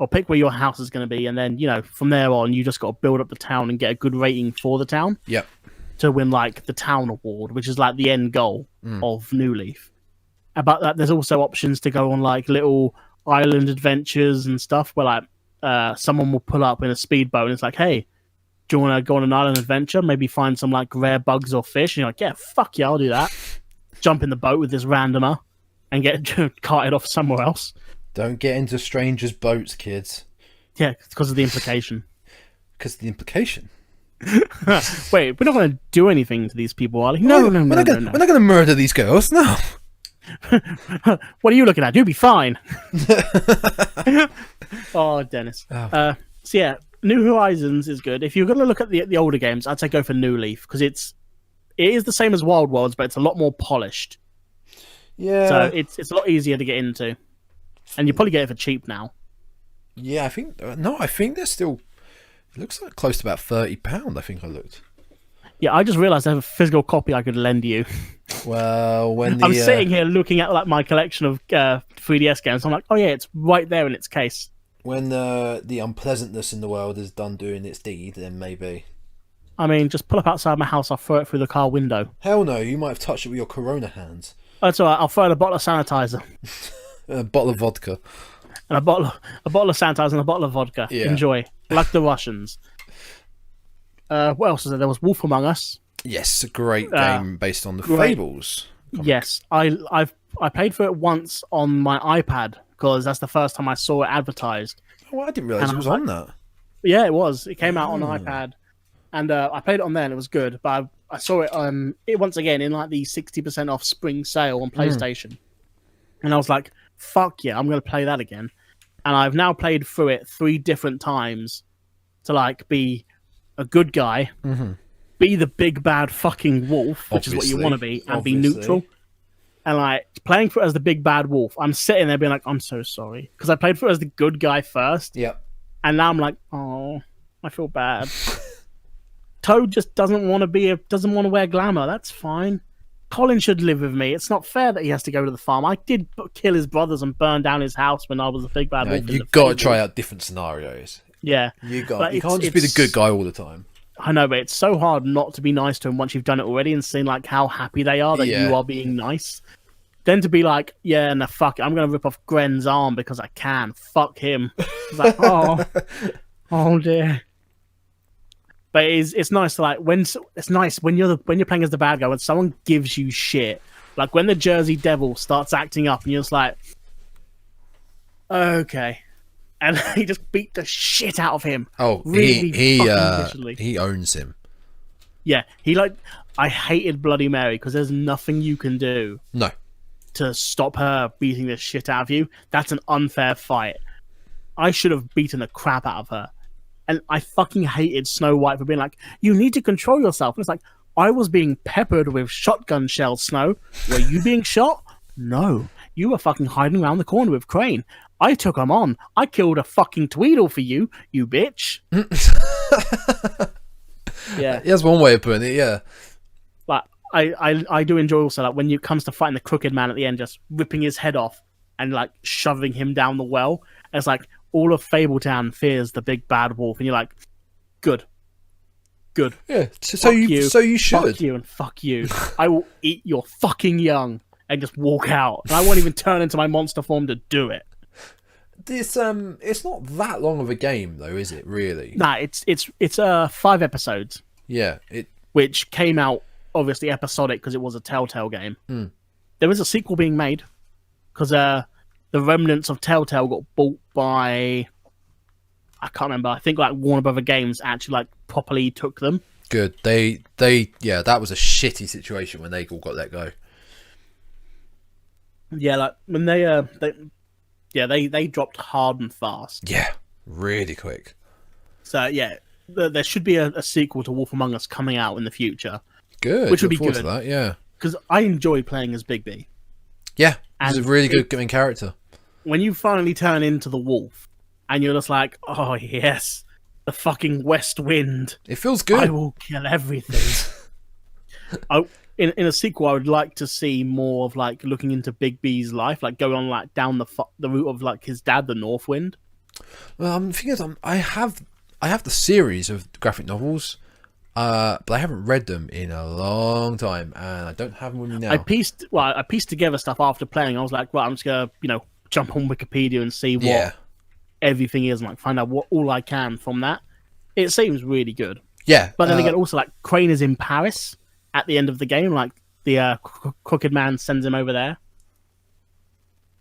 or pick where your house is going to be, and then, you know, from there on, you just got to build up the town and get a good rating for the town. Yep. To win like the town award, which is like the end goal of New Leaf. About that, there's also options to go on like little island adventures and stuff, where like someone will pull up in a speedboat and it's like, hey, do you want to go on an island adventure? Maybe find some like rare bugs or fish. And you're like, yeah, fuck yeah, I'll do that. Jump in the boat with this randomer and get carted off somewhere else. Don't get into strangers' boats, kids. Yeah, it's because of the implication. Because of the implication? Wait, we're not going to do anything to these people, are we? No. We're not going to murder these girls, no. What are you looking at? You'll be fine. Oh, Dennis. Oh. So yeah, New Horizons is good. If you're going to look at the older games, I'd say go for New Leaf, because it is the same as Wild Worlds, but it's a lot more polished. Yeah. So it's a lot easier to get into. And you probably get it for cheap now. Yeah, I think they're still. It looks like close to about £30. I think I looked. Yeah, I just realised I have a physical copy I could lend you. Well, I'm sitting here looking at like my collection of 3DS games. I'm like, oh yeah, it's right there in its case. When the unpleasantness in the world is done doing its deed, then maybe. I mean, just pull up outside my house. I'll throw it through the car window. Hell no! You might have touched it with your Corona hands. That's all right. I'll throw in a bottle of sanitizer. A bottle of vodka. And a bottle of sanitizer and a bottle of vodka. Yeah. Enjoy. Like the Russians. What else is there? There was Wolf Among Us. Yes, a great game based on the Fables. Yes, I played for it once on my iPad, because that's the first time I saw it advertised. Oh, I didn't realise it was on that. Yeah, it was. It came out on iPad, and I played it on there and it was good. But I saw it once again in like the 60% off spring sale on PlayStation, and I was like, fuck yeah, I'm going to play that again. And I've now played through it 3 different times to like be a good guy, be the big bad fucking wolf, which is what you want to be, and be neutral. And like playing through it as the big bad wolf, I'm sitting there being like, I'm so sorry, because I played through it as the good guy first. Yep. And now I'm like, oh, I feel bad. Toad just doesn't want to wear glamour. That's fine. Colin should live with me. It's not fair that he has to go to the farm. I did kill his brothers and burn down his house when I was a big bad wolf. You've got to try out different scenarios. Yeah. You can't just be the good guy all the time. I know, but it's so hard not to be nice to him once you've done it already and seen like how happy they are that you are being nice. Then to be like, yeah, no, fuck it, I'm gonna rip off Gren's arm because I can. Fuck him. It's like, oh dear. But it's nice to like it's nice when you're playing as the bad guy when someone gives you shit. Like when the Jersey Devil starts acting up and you're just like, okay, and he just beat the shit out of him. Oh, really he owns him. Yeah, I hated Bloody Mary because there's nothing you can do. No. To stop her beating the shit out of you. That's an unfair fight. I should have beaten the crap out of her. And I fucking hated Snow White for being like, you need to control yourself. And it's like, I was being peppered with shotgun shells, Snow. Were you being shot? No. You were fucking hiding around the corner with Crane. I took him on. I killed a fucking Tweedle for you, you bitch. Yeah. That's one way of putting it, yeah. Like, I do enjoy also, like, when it comes to fighting the Crooked Man at the end, just ripping his head off and, like, shoving him down the well. And it's like, all of Fabletown fears the big bad wolf, and you're like, good. Yeah, so you should. Fuck you and fuck you. I will eat your fucking young and just walk out. And I won't even turn into my monster form to do it. This it's not that long of a game though, is it? Really? Nah, it's 5 episodes. Yeah, which came out obviously episodic because it was a Telltale game. Mm. There is a sequel being made because the remnants of Telltale got bought by, I can't remember. I think like Warner Brother Games actually like properly took them. Good. They that was a shitty situation when they all got let go. Yeah, like when they dropped hard and fast. Yeah, really quick. So yeah, there should be a sequel to Wolf Among Us coming out in the future. Good. Which would be good. good. That, yeah. Because I enjoy playing as Bigby. Yeah, he's a really good main character. When you finally turn into the wolf, and you're just like, oh yes, the fucking West Wind. It feels good. I will kill everything. In a sequel, I would like to see more of like looking into Bigby's life, like going on like down the route of like his dad, the North Wind. Well, the thing is, I have the series of graphic novels, but I haven't read them in a long time, and I don't have them with me now. I pieced together stuff after playing. I was like, right, I'm just gonna jump on Wikipedia and see what everything is, and like find out what all I can from that. It seems really good. Yeah, but then again, also like Crane is in Paris at the end of the game. Like the Crooked Man sends him over there,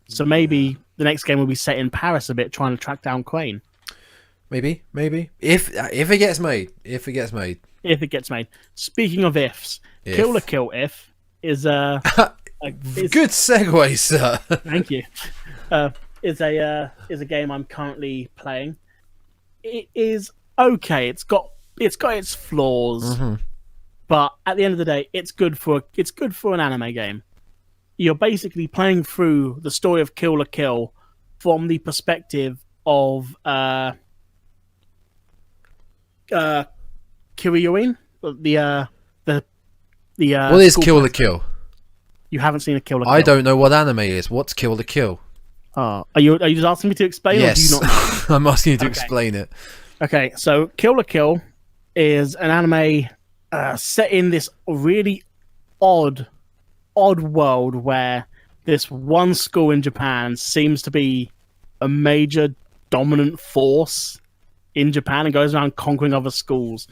so maybe the next game will be set in Paris a bit, trying to track down Crane. Maybe if it gets made. If it gets made. Speaking of ifs, Kill la Kill If is good segue, sir. Thank you. Is a game I'm currently playing. It is okay. It's got its flaws, but at the end of the day, it's good for an anime game. You're basically playing through the story of Kill la Kill from the perspective of Kiryuin, the what is Kill la Kill? You haven't seen a Kill la Kill. I don't know what anime is. What's Kill la Kill? Are you just asking me to explain? Yes, or do you not I'm asking you to explain it. Okay, so Kill la Kill is an anime set in this really odd world where this one school in Japan seems to be a major dominant force in Japan and goes around conquering other schools.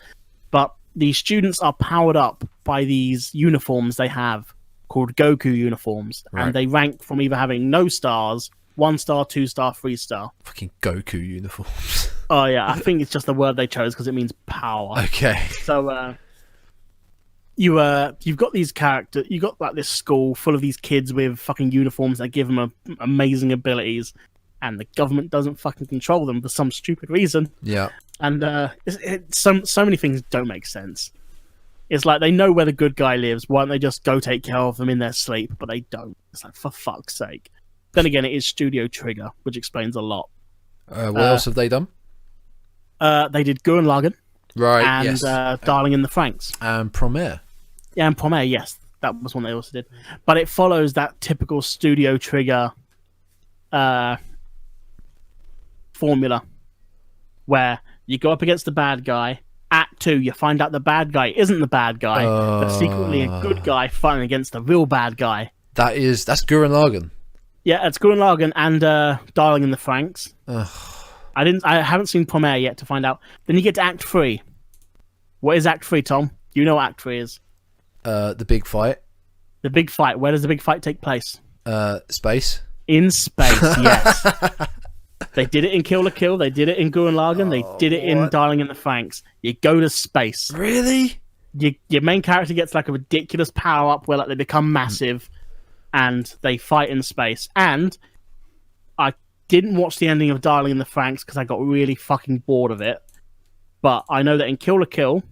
But the students are powered up by these uniforms they have called Goku uniforms. Right. And they rank from either having no stars, 1 star, 2 star, 3 star. Fucking Goku uniforms. Oh yeah, I think it's just the word they chose because it means power. Okay. So you've got these characters, you got like this school full of these kids with fucking uniforms that give them amazing abilities, and the government doesn't fucking control them for some stupid reason. Yeah. And so many things don't make sense. It's like they know where the good guy lives. Why don't they just go take care of them in their sleep? But they don't. It's like, for fuck's sake. Then again, it is Studio Trigger, which explains a lot. What else have they done? They did Gurren Lagann. Right, and yes. Darling in the Franxx. And Promare. Yeah, and Promare, yes. That was one they also did. But it follows that typical Studio Trigger formula where you go up against the bad guy. Act 2, you find out the bad guy isn't the bad guy, but secretly a good guy fighting against the real bad guy. That's Gurren Lagann. Yeah, it's Gurren Lagann and Darling in the Franxx. Ugh. I haven't seen Premiere yet to find out. Then you get to Act 3. What is Act 3, Tom? You know what Act 3 is. The big fight. The big fight. Where does the big fight take place? Space. In space, yes. They did it in Kill la Kill. They did it in Gurren Lagann. They did it in Darling in the Franxx. You go to space. Really? Your main character gets like a ridiculous power up where like they become massive, and they fight in space. And I didn't watch the ending of Darling in the Franxx because I got really fucking bored of it. But I know that in Kill la Kill,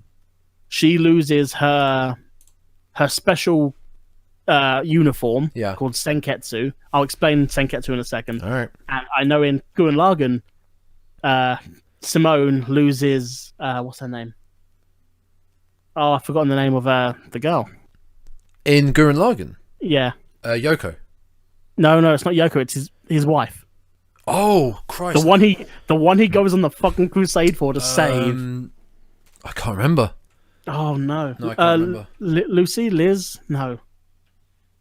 she loses her special uniform called Senketsu. I'll explain Senketsu in a second. All right. And I know in Gurren Lagann, Simone loses what's her name? Oh, I've forgotten the name of the girl. In Gurren Lagann? Yeah. Yoko. No, it's not Yoko. It's his wife. Oh Christ! The one he goes on the fucking crusade for to save. I can't remember. Oh no! No, I can't remember. Liz? No.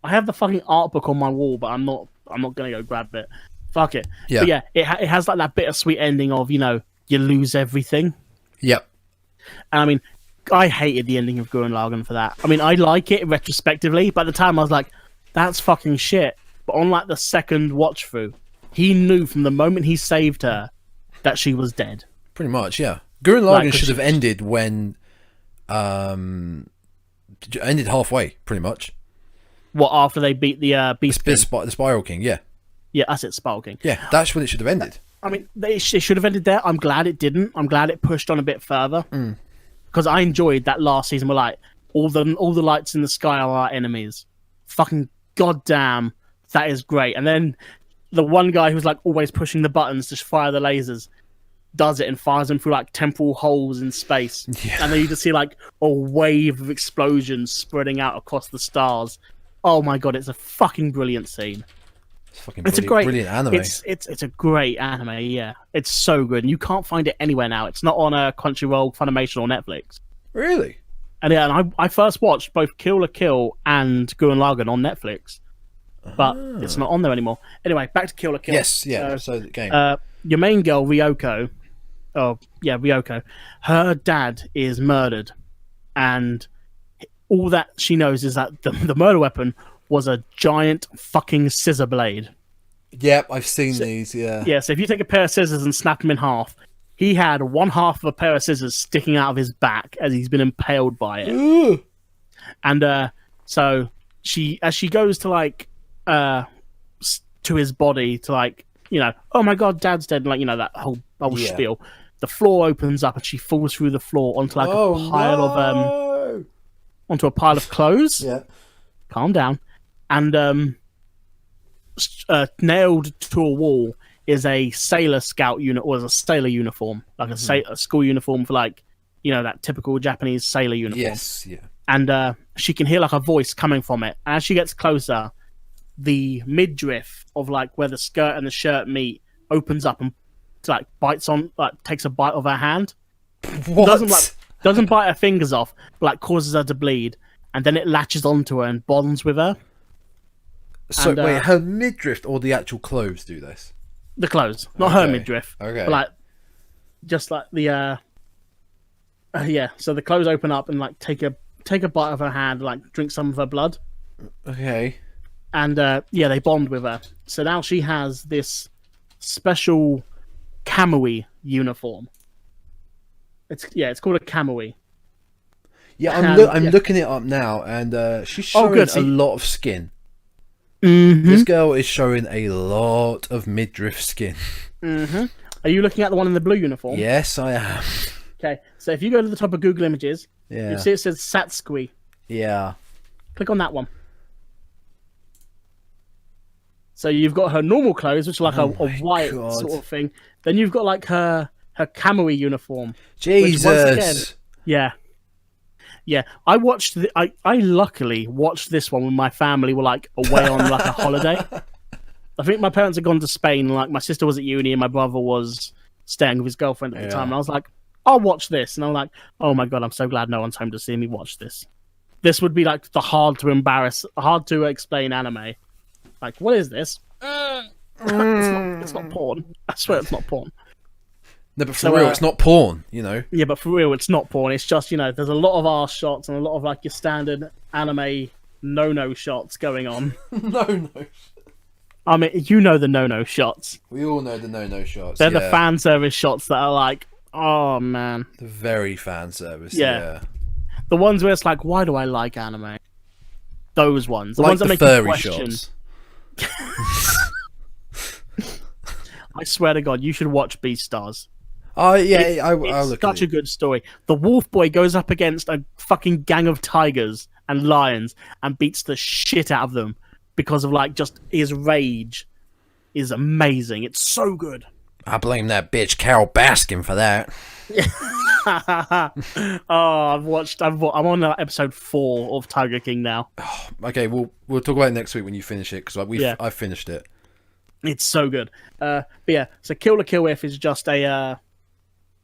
I have the fucking art book on my wall, but I'm not gonna go grab it. Fuck it. Yeah. But yeah, it has like that bittersweet ending of you lose everything. Yep. And I mean, I hated the ending of Gurren Lagann for that. I mean, I like it retrospectively, but at the time I was like, that's fucking shit. But on like the second watch through, he knew from the moment he saved her that she was dead. Pretty much, yeah. Gurren Lagann should have ended when ended halfway, pretty much. What, after they beat the Beast King? The Spiral King, yeah. Yeah, that's it, Spiral King. Yeah, that's when it should have ended. I mean, it should have ended there. I'm glad it didn't. I'm glad it pushed on a bit further. Because I enjoyed that last season where, like, all the lights in the sky are our enemies. Fucking goddamn, that is great. And then the one guy who's, like, always pushing the buttons to fire the lasers does it and fires them through, like, temporal holes in space. Yeah. And then you just see, like, a wave of explosions spreading out across the stars. Oh, my God, it's a fucking brilliant scene. It's a brilliant anime. It's a great anime, yeah. It's so good. And you can't find it anywhere now. It's not on a Crunchyroll, Funimation, or Netflix. Really? And yeah, and I first watched both Kill la Kill and Gurren Lagann on Netflix. But it's not on there anymore. Anyway, back to Kill la Kill. Yes, yeah. So the game. Your main girl, Ryoko. Oh, yeah, Ryoko. Her dad is murdered. And all that she knows is that the murder weapon was a giant fucking scissor blade. Yep, I've seen these, yeah. Yeah, so if you take a pair of scissors and snap them in half, he had one half of a pair of scissors sticking out of his back as he's been impaled by it. Ooh. And so as she goes to like to his body to like, oh my God, Dad's dead, and like, that whole spiel. The floor opens up and she falls through the floor onto like onto a pile of clothes. Yeah. Calm down. And nailed to a wall is a sailor scout unit, or a sailor uniform, like a school uniform for like, that typical Japanese sailor uniform. Yes, yeah. And she can hear like a voice coming from it. As she gets closer, the midriff of like where the skirt and the shirt meet opens up and like bites on, like takes a bite of her hand. What? Doesn't bite her fingers off, but like causes her to bleed, and then it latches onto her and bonds with her. So wait, her midriff or the actual clothes do this? The clothes, not her midriff. Okay. But like, just like the So the clothes open up and like take a bite of her hand, like drink some of her blood. Okay. And they bond with her. So now she has this special kamui uniform. It's called a kamui. Yeah, I'm looking it up now, and she's showing a lot of skin. Mm-hmm. This girl is showing a lot of midriff skin. Mm-hmm. Are you looking at the one in the blue uniform? Yes, I am. Okay, so if you go to the top of Google Images, you'll see it says Satsuki. Yeah. Click on that one. So you've got her normal clothes, which are like a white sort of thing. Then you've got like her kamui uniform. Jesus. Which, once again, yeah. I luckily watched this one when my family were like away on like a holiday. I think my parents had gone to Spain, and like my sister was at uni and my brother was staying with his girlfriend at the time. And I was like, I'll watch this. And I'm like, oh my God, I'm so glad no one's home to see me watch this. This would be like the hard to explain anime. Like, what is this? It's not porn. I swear it's not porn. No, but for real, it's not porn, you know? Yeah, but for real, it's not porn. It's just, there's a lot of arse shots and a lot of like your standard anime no-no shots going on. No. I mean, the no-no shots. We all know the no-no shots. They're the fan service shots that are like, oh man. The very fan service, yeah. The ones where it's like, why do I like anime? Those ones. The like ones that the make furry you question. shots. I swear to God, you should watch Beastars. Oh, yeah, it's such a good story. The wolf boy goes up against a fucking gang of tigers and lions and beats the shit out of them because of like just his rage is amazing. It's so good. I blame that bitch Carol Baskin for that. I'm on episode 4 of Tiger King now. Okay, we'll talk about it next week when you finish it, because I've finished it. It's so good. But yeah, so Kill la Kill If is just a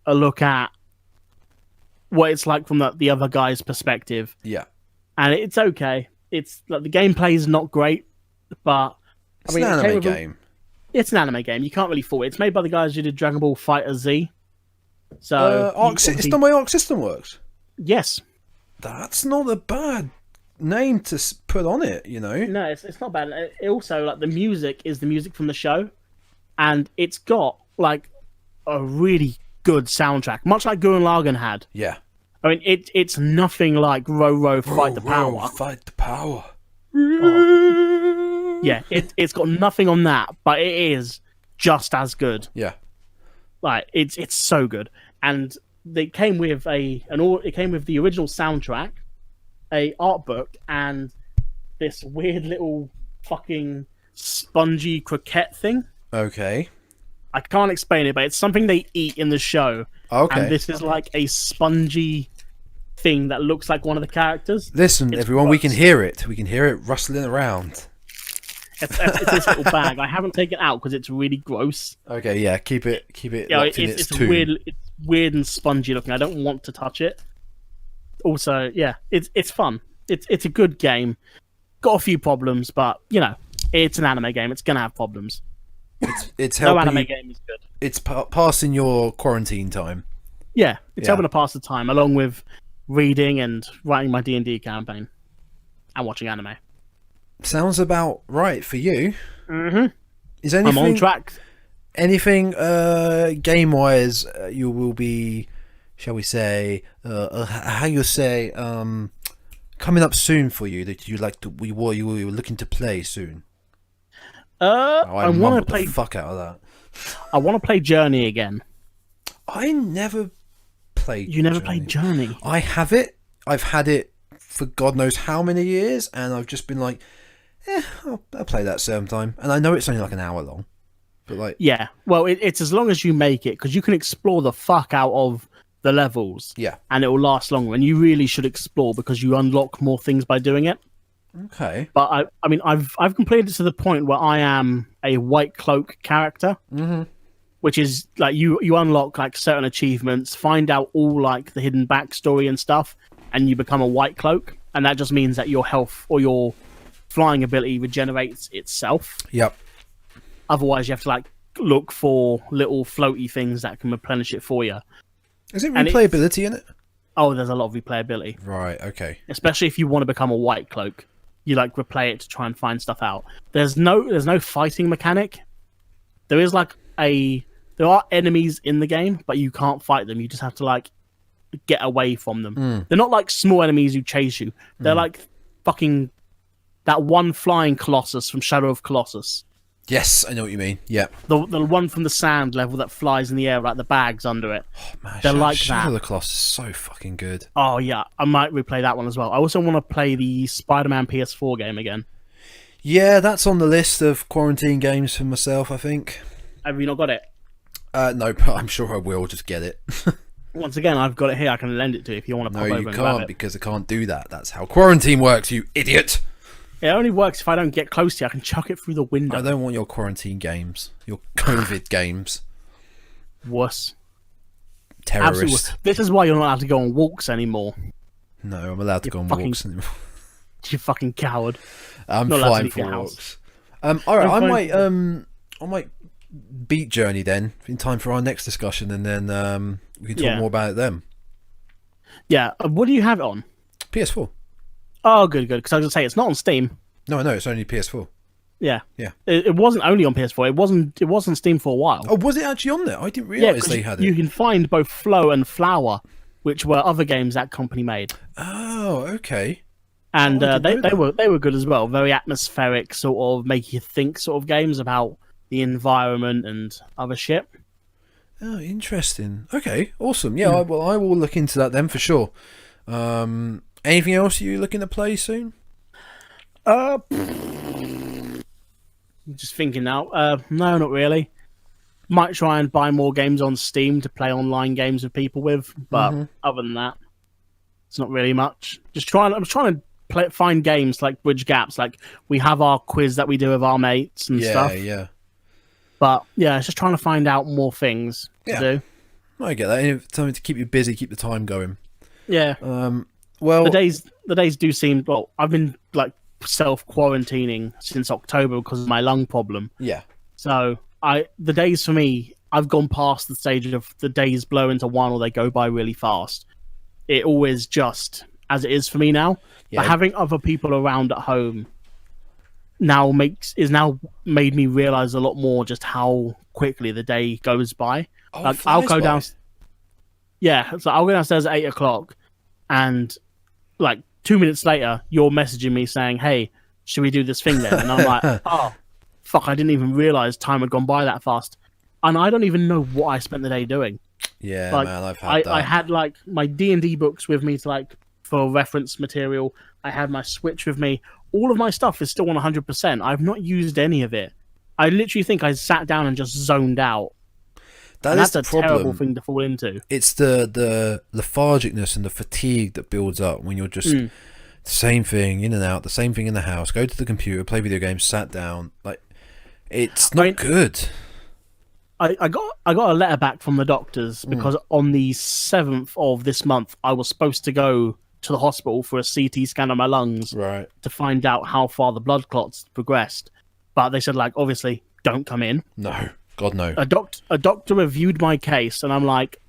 look at what it's like from the other guy's perspective. Yeah. And it's okay. It's like the gameplay is not great, but it's an anime game. It's an anime game. You can't really fault it. It's made by the guys who did Dragon Ball Fighter Z. So it's done by Arc System Works. Yes. That's not a bad name to put on it, you know. No, it's not bad. It also, like, the music is the music from the show, and it's got like a really good soundtrack, much like Gurren Lagann had. Yeah. I mean, it's nothing like Ro Fight the Power. Fight the Power. Oh. Yeah, it's got nothing on that, but it is just as good. Yeah. Like it's so good, and it came with it came with the original soundtrack, a art book, and this weird little fucking spongy croquette thing. Okay. I can't explain it, but it's something they eat in the show. Okay. And this is like a spongy thing that looks like one of the characters. Listen, everyone, we can hear it. We can hear it rustling around. It's this little bag. I haven't taken it out because it's really gross. Okay, yeah, keep it. Yeah, it's weird. It's weird and spongy looking. I don't want to touch it. Also, yeah, it's fun. It's a good game. Got a few problems, but it's an anime game. It's gonna have problems. It's helping. No anime game is good. It's passing your quarantine time. Yeah, it's helping to pass the time along with reading and writing my D&D campaign and watching anime. Sounds about right for you. Mm-hmm. Is anything, I'm on track. Anything game-wise you will be, shall we say, coming up soon for you that you like to, you were looking to play soon? I want to play the fuck out of that. I want to play Journey again. I never played. You never played Journey? I have it. I've had it for God knows how many years, and I've just been like, I'll play that sometime. And I know it's only like an hour long, but like, yeah. Well, it's as long as you make it, because you can explore the fuck out of the levels. Yeah, and it will last longer. And you really should explore because you unlock more things by doing it. Okay. But I mean, I've completed it to the point where I am a white cloak character, which is like you unlock like certain achievements, find out all like the hidden backstory and stuff, and you become a white cloak, and that just means that your health or your flying ability regenerates itself. Yep. Otherwise, you have to like look for little floaty things that can replenish it for you. Is it replayability in it? Oh, there's a lot of replayability. Right. Okay. Especially if you want to become a white cloak. You like replay it to try and find stuff out. There's no fighting mechanic. There is like there are enemies in the game, but you can't fight them. You just have to like get away from them. They're not like small enemies who chase you. They're like fucking that one flying Colossus from Shadow of Colossus. Yes, I know what you mean. Yeah. The one from the sand level that flies in the air, like the bags under it. Oh, man, they're like Shadow that. of the Colossus is so fucking good. Oh yeah, I might replay that one as well. I also want to play the Spider-Man PS4 game again. Yeah, that's on the list of quarantine games for myself, I think. Have you not got it? No, but I'm sure I will just get it. Once again, I've got it here. I can lend it to you if you want to pop over and grab it. No, you can't, because I can't do that. That's how quarantine works, you idiot. It only works if I don't get close to you. I can chuck it through the window. I don't want your quarantine games. Your COVID games. Wuss. Terrorist. Absolutely. This is why you're not allowed to go on walks anymore. No, I'm allowed to go on walks anymore. You fucking coward. I'm Not allowed to fine leave for your walks. All right, I'm I might beat Journey then in time for our next discussion, and then we can talk more about it then. Yeah. What do you have it on? PS4. Oh, good. Because I was gonna say it's not on Steam. No, I know it's only PS4. Yeah. Yeah. It wasn't only on PS4. It wasn't Steam for a while. Oh, was it actually on there? I didn't realise they had it. You can find both Flow and Flower, which were other games that company made. Oh, okay. And they were good as well. Very atmospheric, sort of make you think sort of games about the environment and other shit. Oh, interesting. Okay, awesome. Yeah, I will look into that then for sure. Anything else you're looking to play soon? Just thinking now. No, not really. Might try and buy more games on Steam to play online games with people with, but other than that, it's not really much. I'm trying to find games like bridge gaps. Like we have our quiz that we do with our mates and stuff. Yeah. But yeah, it's just trying to find out more things to do. I get that. Something to keep you busy, keep the time going. Yeah. Well, the days do seem. Well, I've been like self-quarantining since October because of my lung problem. Yeah. So the days for me, I've gone past the stage of the days blow into one or they go by really fast. It always just as it is for me now. Yeah. But having other people around at home now made me realize a lot more just how quickly the day goes by. Oh, like I'll go down. Yeah, so I'll go downstairs at 8:00, and like 2 minutes later, you're messaging me saying, "Hey, should we do this thing then?" And I'm like, "Oh, fuck! I didn't even realize time had gone by that fast." And I don't even know what I spent the day doing. Yeah, like, man, I've had that. I had like my D&D books with me to like for reference material. I had my Switch with me. All of my stuff is still on 100%. I've not used any of it. I literally think I sat down and just zoned out. That's a terrible thing to fall into. It's the lethargicness and the fatigue that builds up when you're just the same thing in and out, the same thing in the house. Go to the computer, play video games, sat down. Like it's not good. I got a letter back from the doctors because on the 7th of this month I was supposed to go to the hospital for a CT scan of my lungs to find out how far the blood clots progressed. But they said, like, obviously, don't come in. No. God, no. A doctor reviewed my case, and I'm like,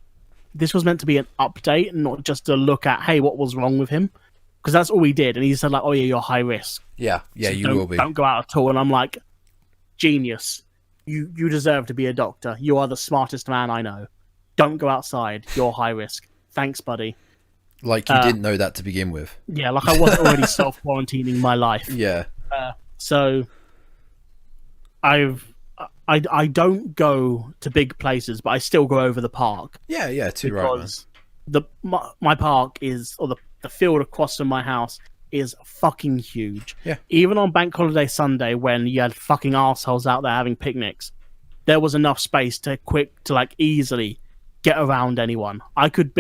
this was meant to be an update, not just a look at, hey, what was wrong with him? Because that's all he did. And he said, like, oh, yeah, you're high risk. Yeah, so you will be. Don't go out at all. And I'm like, genius. You deserve to be a doctor. You are the smartest man I know. Don't go outside. You're high risk. Thanks, buddy. Like you didn't know that to begin with. Yeah, like I wasn't already self-quarantining my life. Yeah. So I don't go to big places, but I still go over the park. Yeah, too right, man. My park is, or the field across from my house is fucking huge. Yeah. Even on Bank Holiday Sunday, when you had fucking arseholes out there having picnics, there was enough space to like easily get around anyone. I could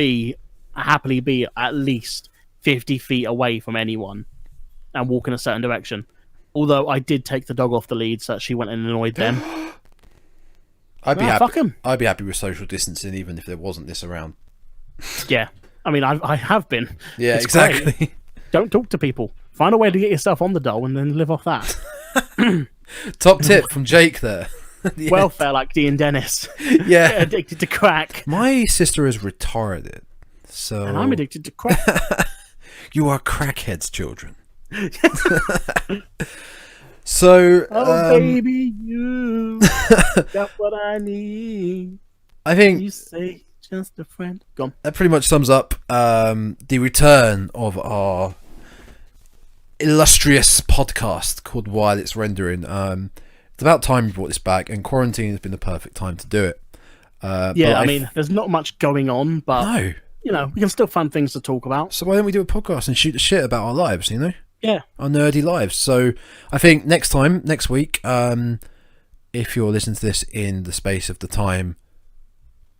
happily be at least 50 feet away from anyone and walk in a certain direction. Although I did take the dog off the lead so that she went and annoyed them. I'd be happy. Fuck 'em. I'd be happy with social distancing even if there wasn't this around. Yeah. I mean, I have been. Yeah, it's exactly. Great. Don't talk to people. Find a way to get yourself on the dole and then live off that. Top tip from Jake there. Welfare like Dean Dennis. Yeah. Get addicted to crack. My sister is retarded. So and I'm addicted to crack. You are crackheads, children. So baby, you got what I need. I think you say just a friend. Go on. That pretty much sums up the return of our illustrious podcast called While It's Rendering. It's about time we brought this back, and quarantine has been the perfect time to do it. I mean, there's not much going on, but no. You know, we can still find things to talk about. So why don't we do a podcast and shoot the shit about our lives, you know? Yeah. Our nerdy lives. So I think next week, if you're listening to this in the space of the time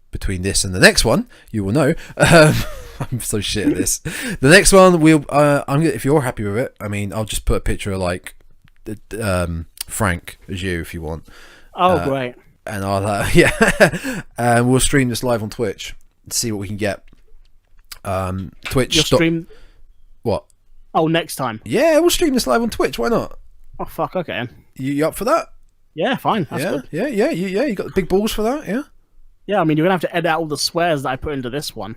between this and the next one, you will know. I'm so shit at this. The next one, if you're happy with it, I mean, I'll just put a picture of like Frank as you if you want. Oh, great. And I'll and we'll stream this live on Twitch and see what we can get. Twitch. What? Oh, next time. Yeah, we'll stream this live on Twitch. Why not? Oh, fuck, okay. You up for that? Yeah, fine. That's good. Yeah. You got the big balls for that, yeah? Yeah, I mean, you're going to have to edit out all the swears that I put into this one.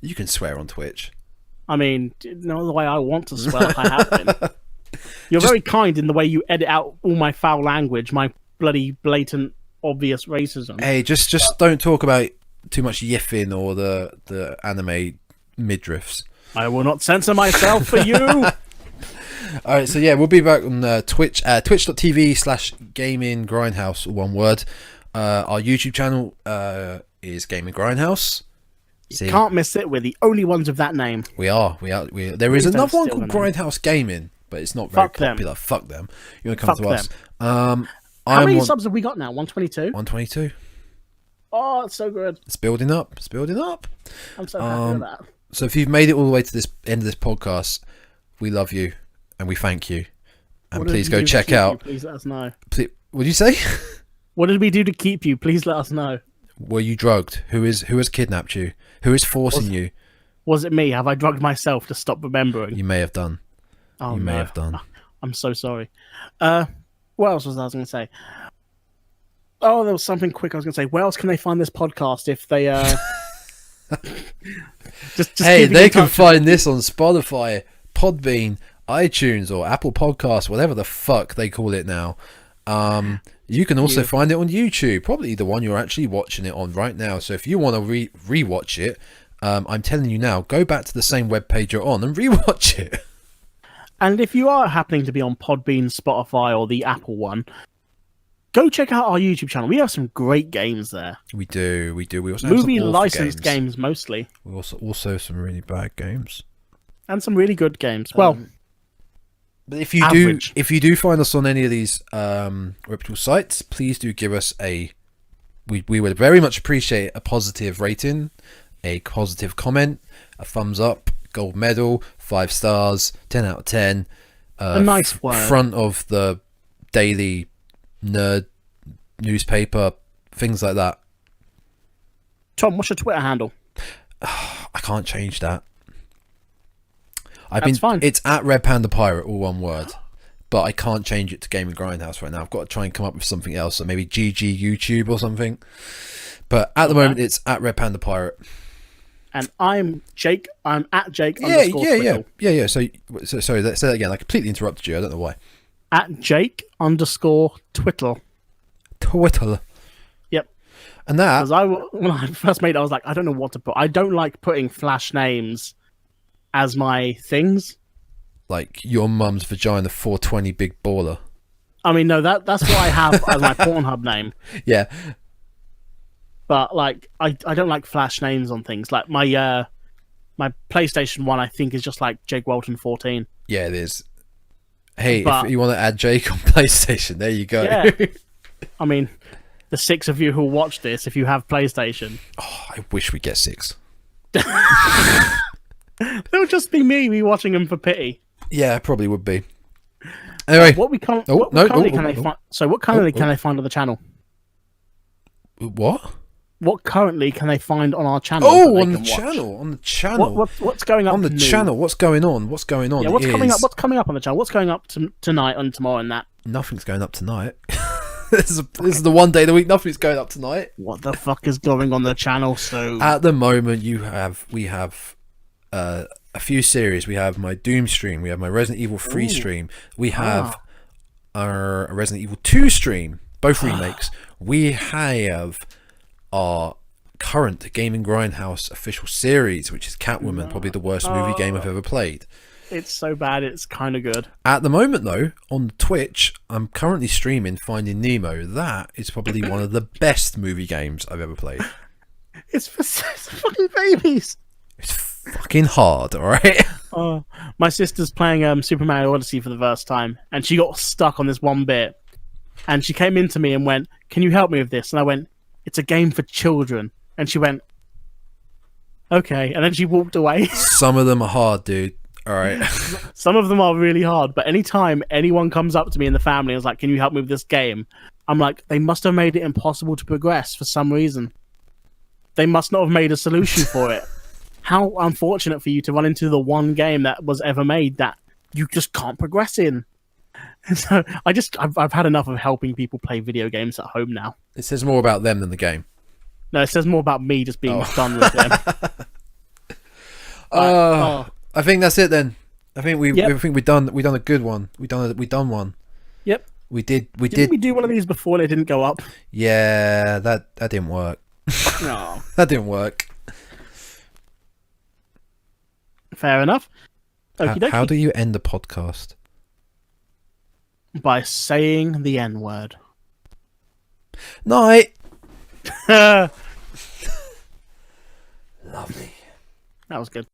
You can swear on Twitch. I mean, not the way I want to swear like I have been. You're very kind in the way you edit out all my foul language, my bloody blatant, obvious racism. Hey, just don't talk about too much yiffing or the anime midriffs. I will not censor myself for you. Alright, so yeah, we'll be back on Twitch, twitch.tv/GamingGrindhouse, one word. Our YouTube channel is GamingGrindhouse. You can't miss it. We're the only ones with that name. We are. There is another one called Grindhouse Gaming, but it's not very popular. Fuck them. You want to come to us? How many subs have we got now? 122? 122. Oh, it's so good. It's building up. I'm so happy with that. So if you've made it all the way to this end of this podcast, we love you and we thank you. And please go check out. Please let us know. What did you say? What did we do to keep you? Please let us know. Were you drugged? Who has kidnapped you? Who is forcing you? Was it me? Have I drugged myself to stop remembering? You may have done. Oh, you may have done. I'm so sorry. What else was I going to say? Oh, there was something quick I was going to say. Where else can they find this podcast if they... just hey, they can find this on Spotify, Podbean, iTunes, or Apple Podcasts, whatever the fuck they call it now. You can also find it on YouTube, probably the one you're actually watching it on right now. So if you want to re-watch it, I'm telling you now, go back to the same webpage you're on and re-watch it. And if you are happening to be on Podbean, Spotify, or the Apple one, go check out our YouTube channel. We have some great games there. We do. We also have movie licensed games mostly. We also have some really bad games and some really good games. Well. But if you do find us on any of these reputable sites, please do give us we would very much appreciate a positive rating, a positive comment, a thumbs up, gold medal, 5 stars, 10 out of 10. A nice word. Front of the daily nerd newspaper, things like that. Tom, what's your Twitter handle? I can't change that. That's fine. It's at Red Panda Pirate, all one word. But I can't change it to Gaming Grindhouse right now. I've got to try and come up with something else. So maybe GG YouTube or something. But at the moment, it's at Red Panda Pirate. And I'm Jake. I'm at Jake. Yeah. So sorry, say that again. I completely interrupted you. I don't know why. At Jake_Twiddle. Twiddle. Yep. And that... Because when I first made it, I was like, I don't know what to put. I don't like putting flash names as my things. Like your mum's vagina 420 big baller. I mean, no, that's what I have as my Pornhub name. Yeah. But like, I don't like flash names on things. Like my PlayStation 1, I think, is just like Jake Walton 14. Yeah, it is. Hey, if you want to add Jake on PlayStation, there you go. Yeah. I mean, the 6 of you who watch this, if you have PlayStation. Oh, I wish we get 6. It'll just be me watching them for pity. Yeah, it probably would be. Anyway, what currently can they find on the channel? What? What currently can they find on our channel? Oh, on the channel. What's going up on the channel? What's going on? Yeah, what's coming up on the channel? What's going up tonight and tomorrow and that? Nothing's going up tonight. This is the one day of the week nothing's going up tonight. What the fuck is going on the channel? So at the moment, we have a few series. We have my Doom stream. We have my Resident Evil 3 stream. We have our Resident Evil 2 stream, both remakes. We have our current Gaming Grindhouse official series, which is Catwoman, probably the worst movie game I've ever played. It's so bad, it's kind of good. At the moment, though, on Twitch, I'm currently streaming Finding Nemo. That is probably one of the best movie games I've ever played. It's for fucking babies. It's fucking hard, alright? My sister's playing Super Mario Odyssey for the first time, and she got stuck on this one bit. And she came into me and went, "Can you help me with this?" And I went, "It's a game for children." And she went, "Okay." And then she walked away. Some of them are hard, dude. Alright. Some of them are really hard, but anytime anyone comes up to me in the family and is like, "Can you help me with this game?" I'm like, they must have made it impossible to progress for some reason. They must not have made a solution for it. how unfortunate for you to run into the one game that was ever made that you just can't progress in. So I've had enough of helping people play video games at home now. It says more about them than the game. No, it says more about me just being done with them. I think that's it then. I think we done a good one. We done one. Yep. We did. Didn't we do one of these before and it didn't go up? Yeah, that didn't work. No. That didn't work. Fair enough. How do you end the podcast? By saying the N-word. Night. Lovely. That was good.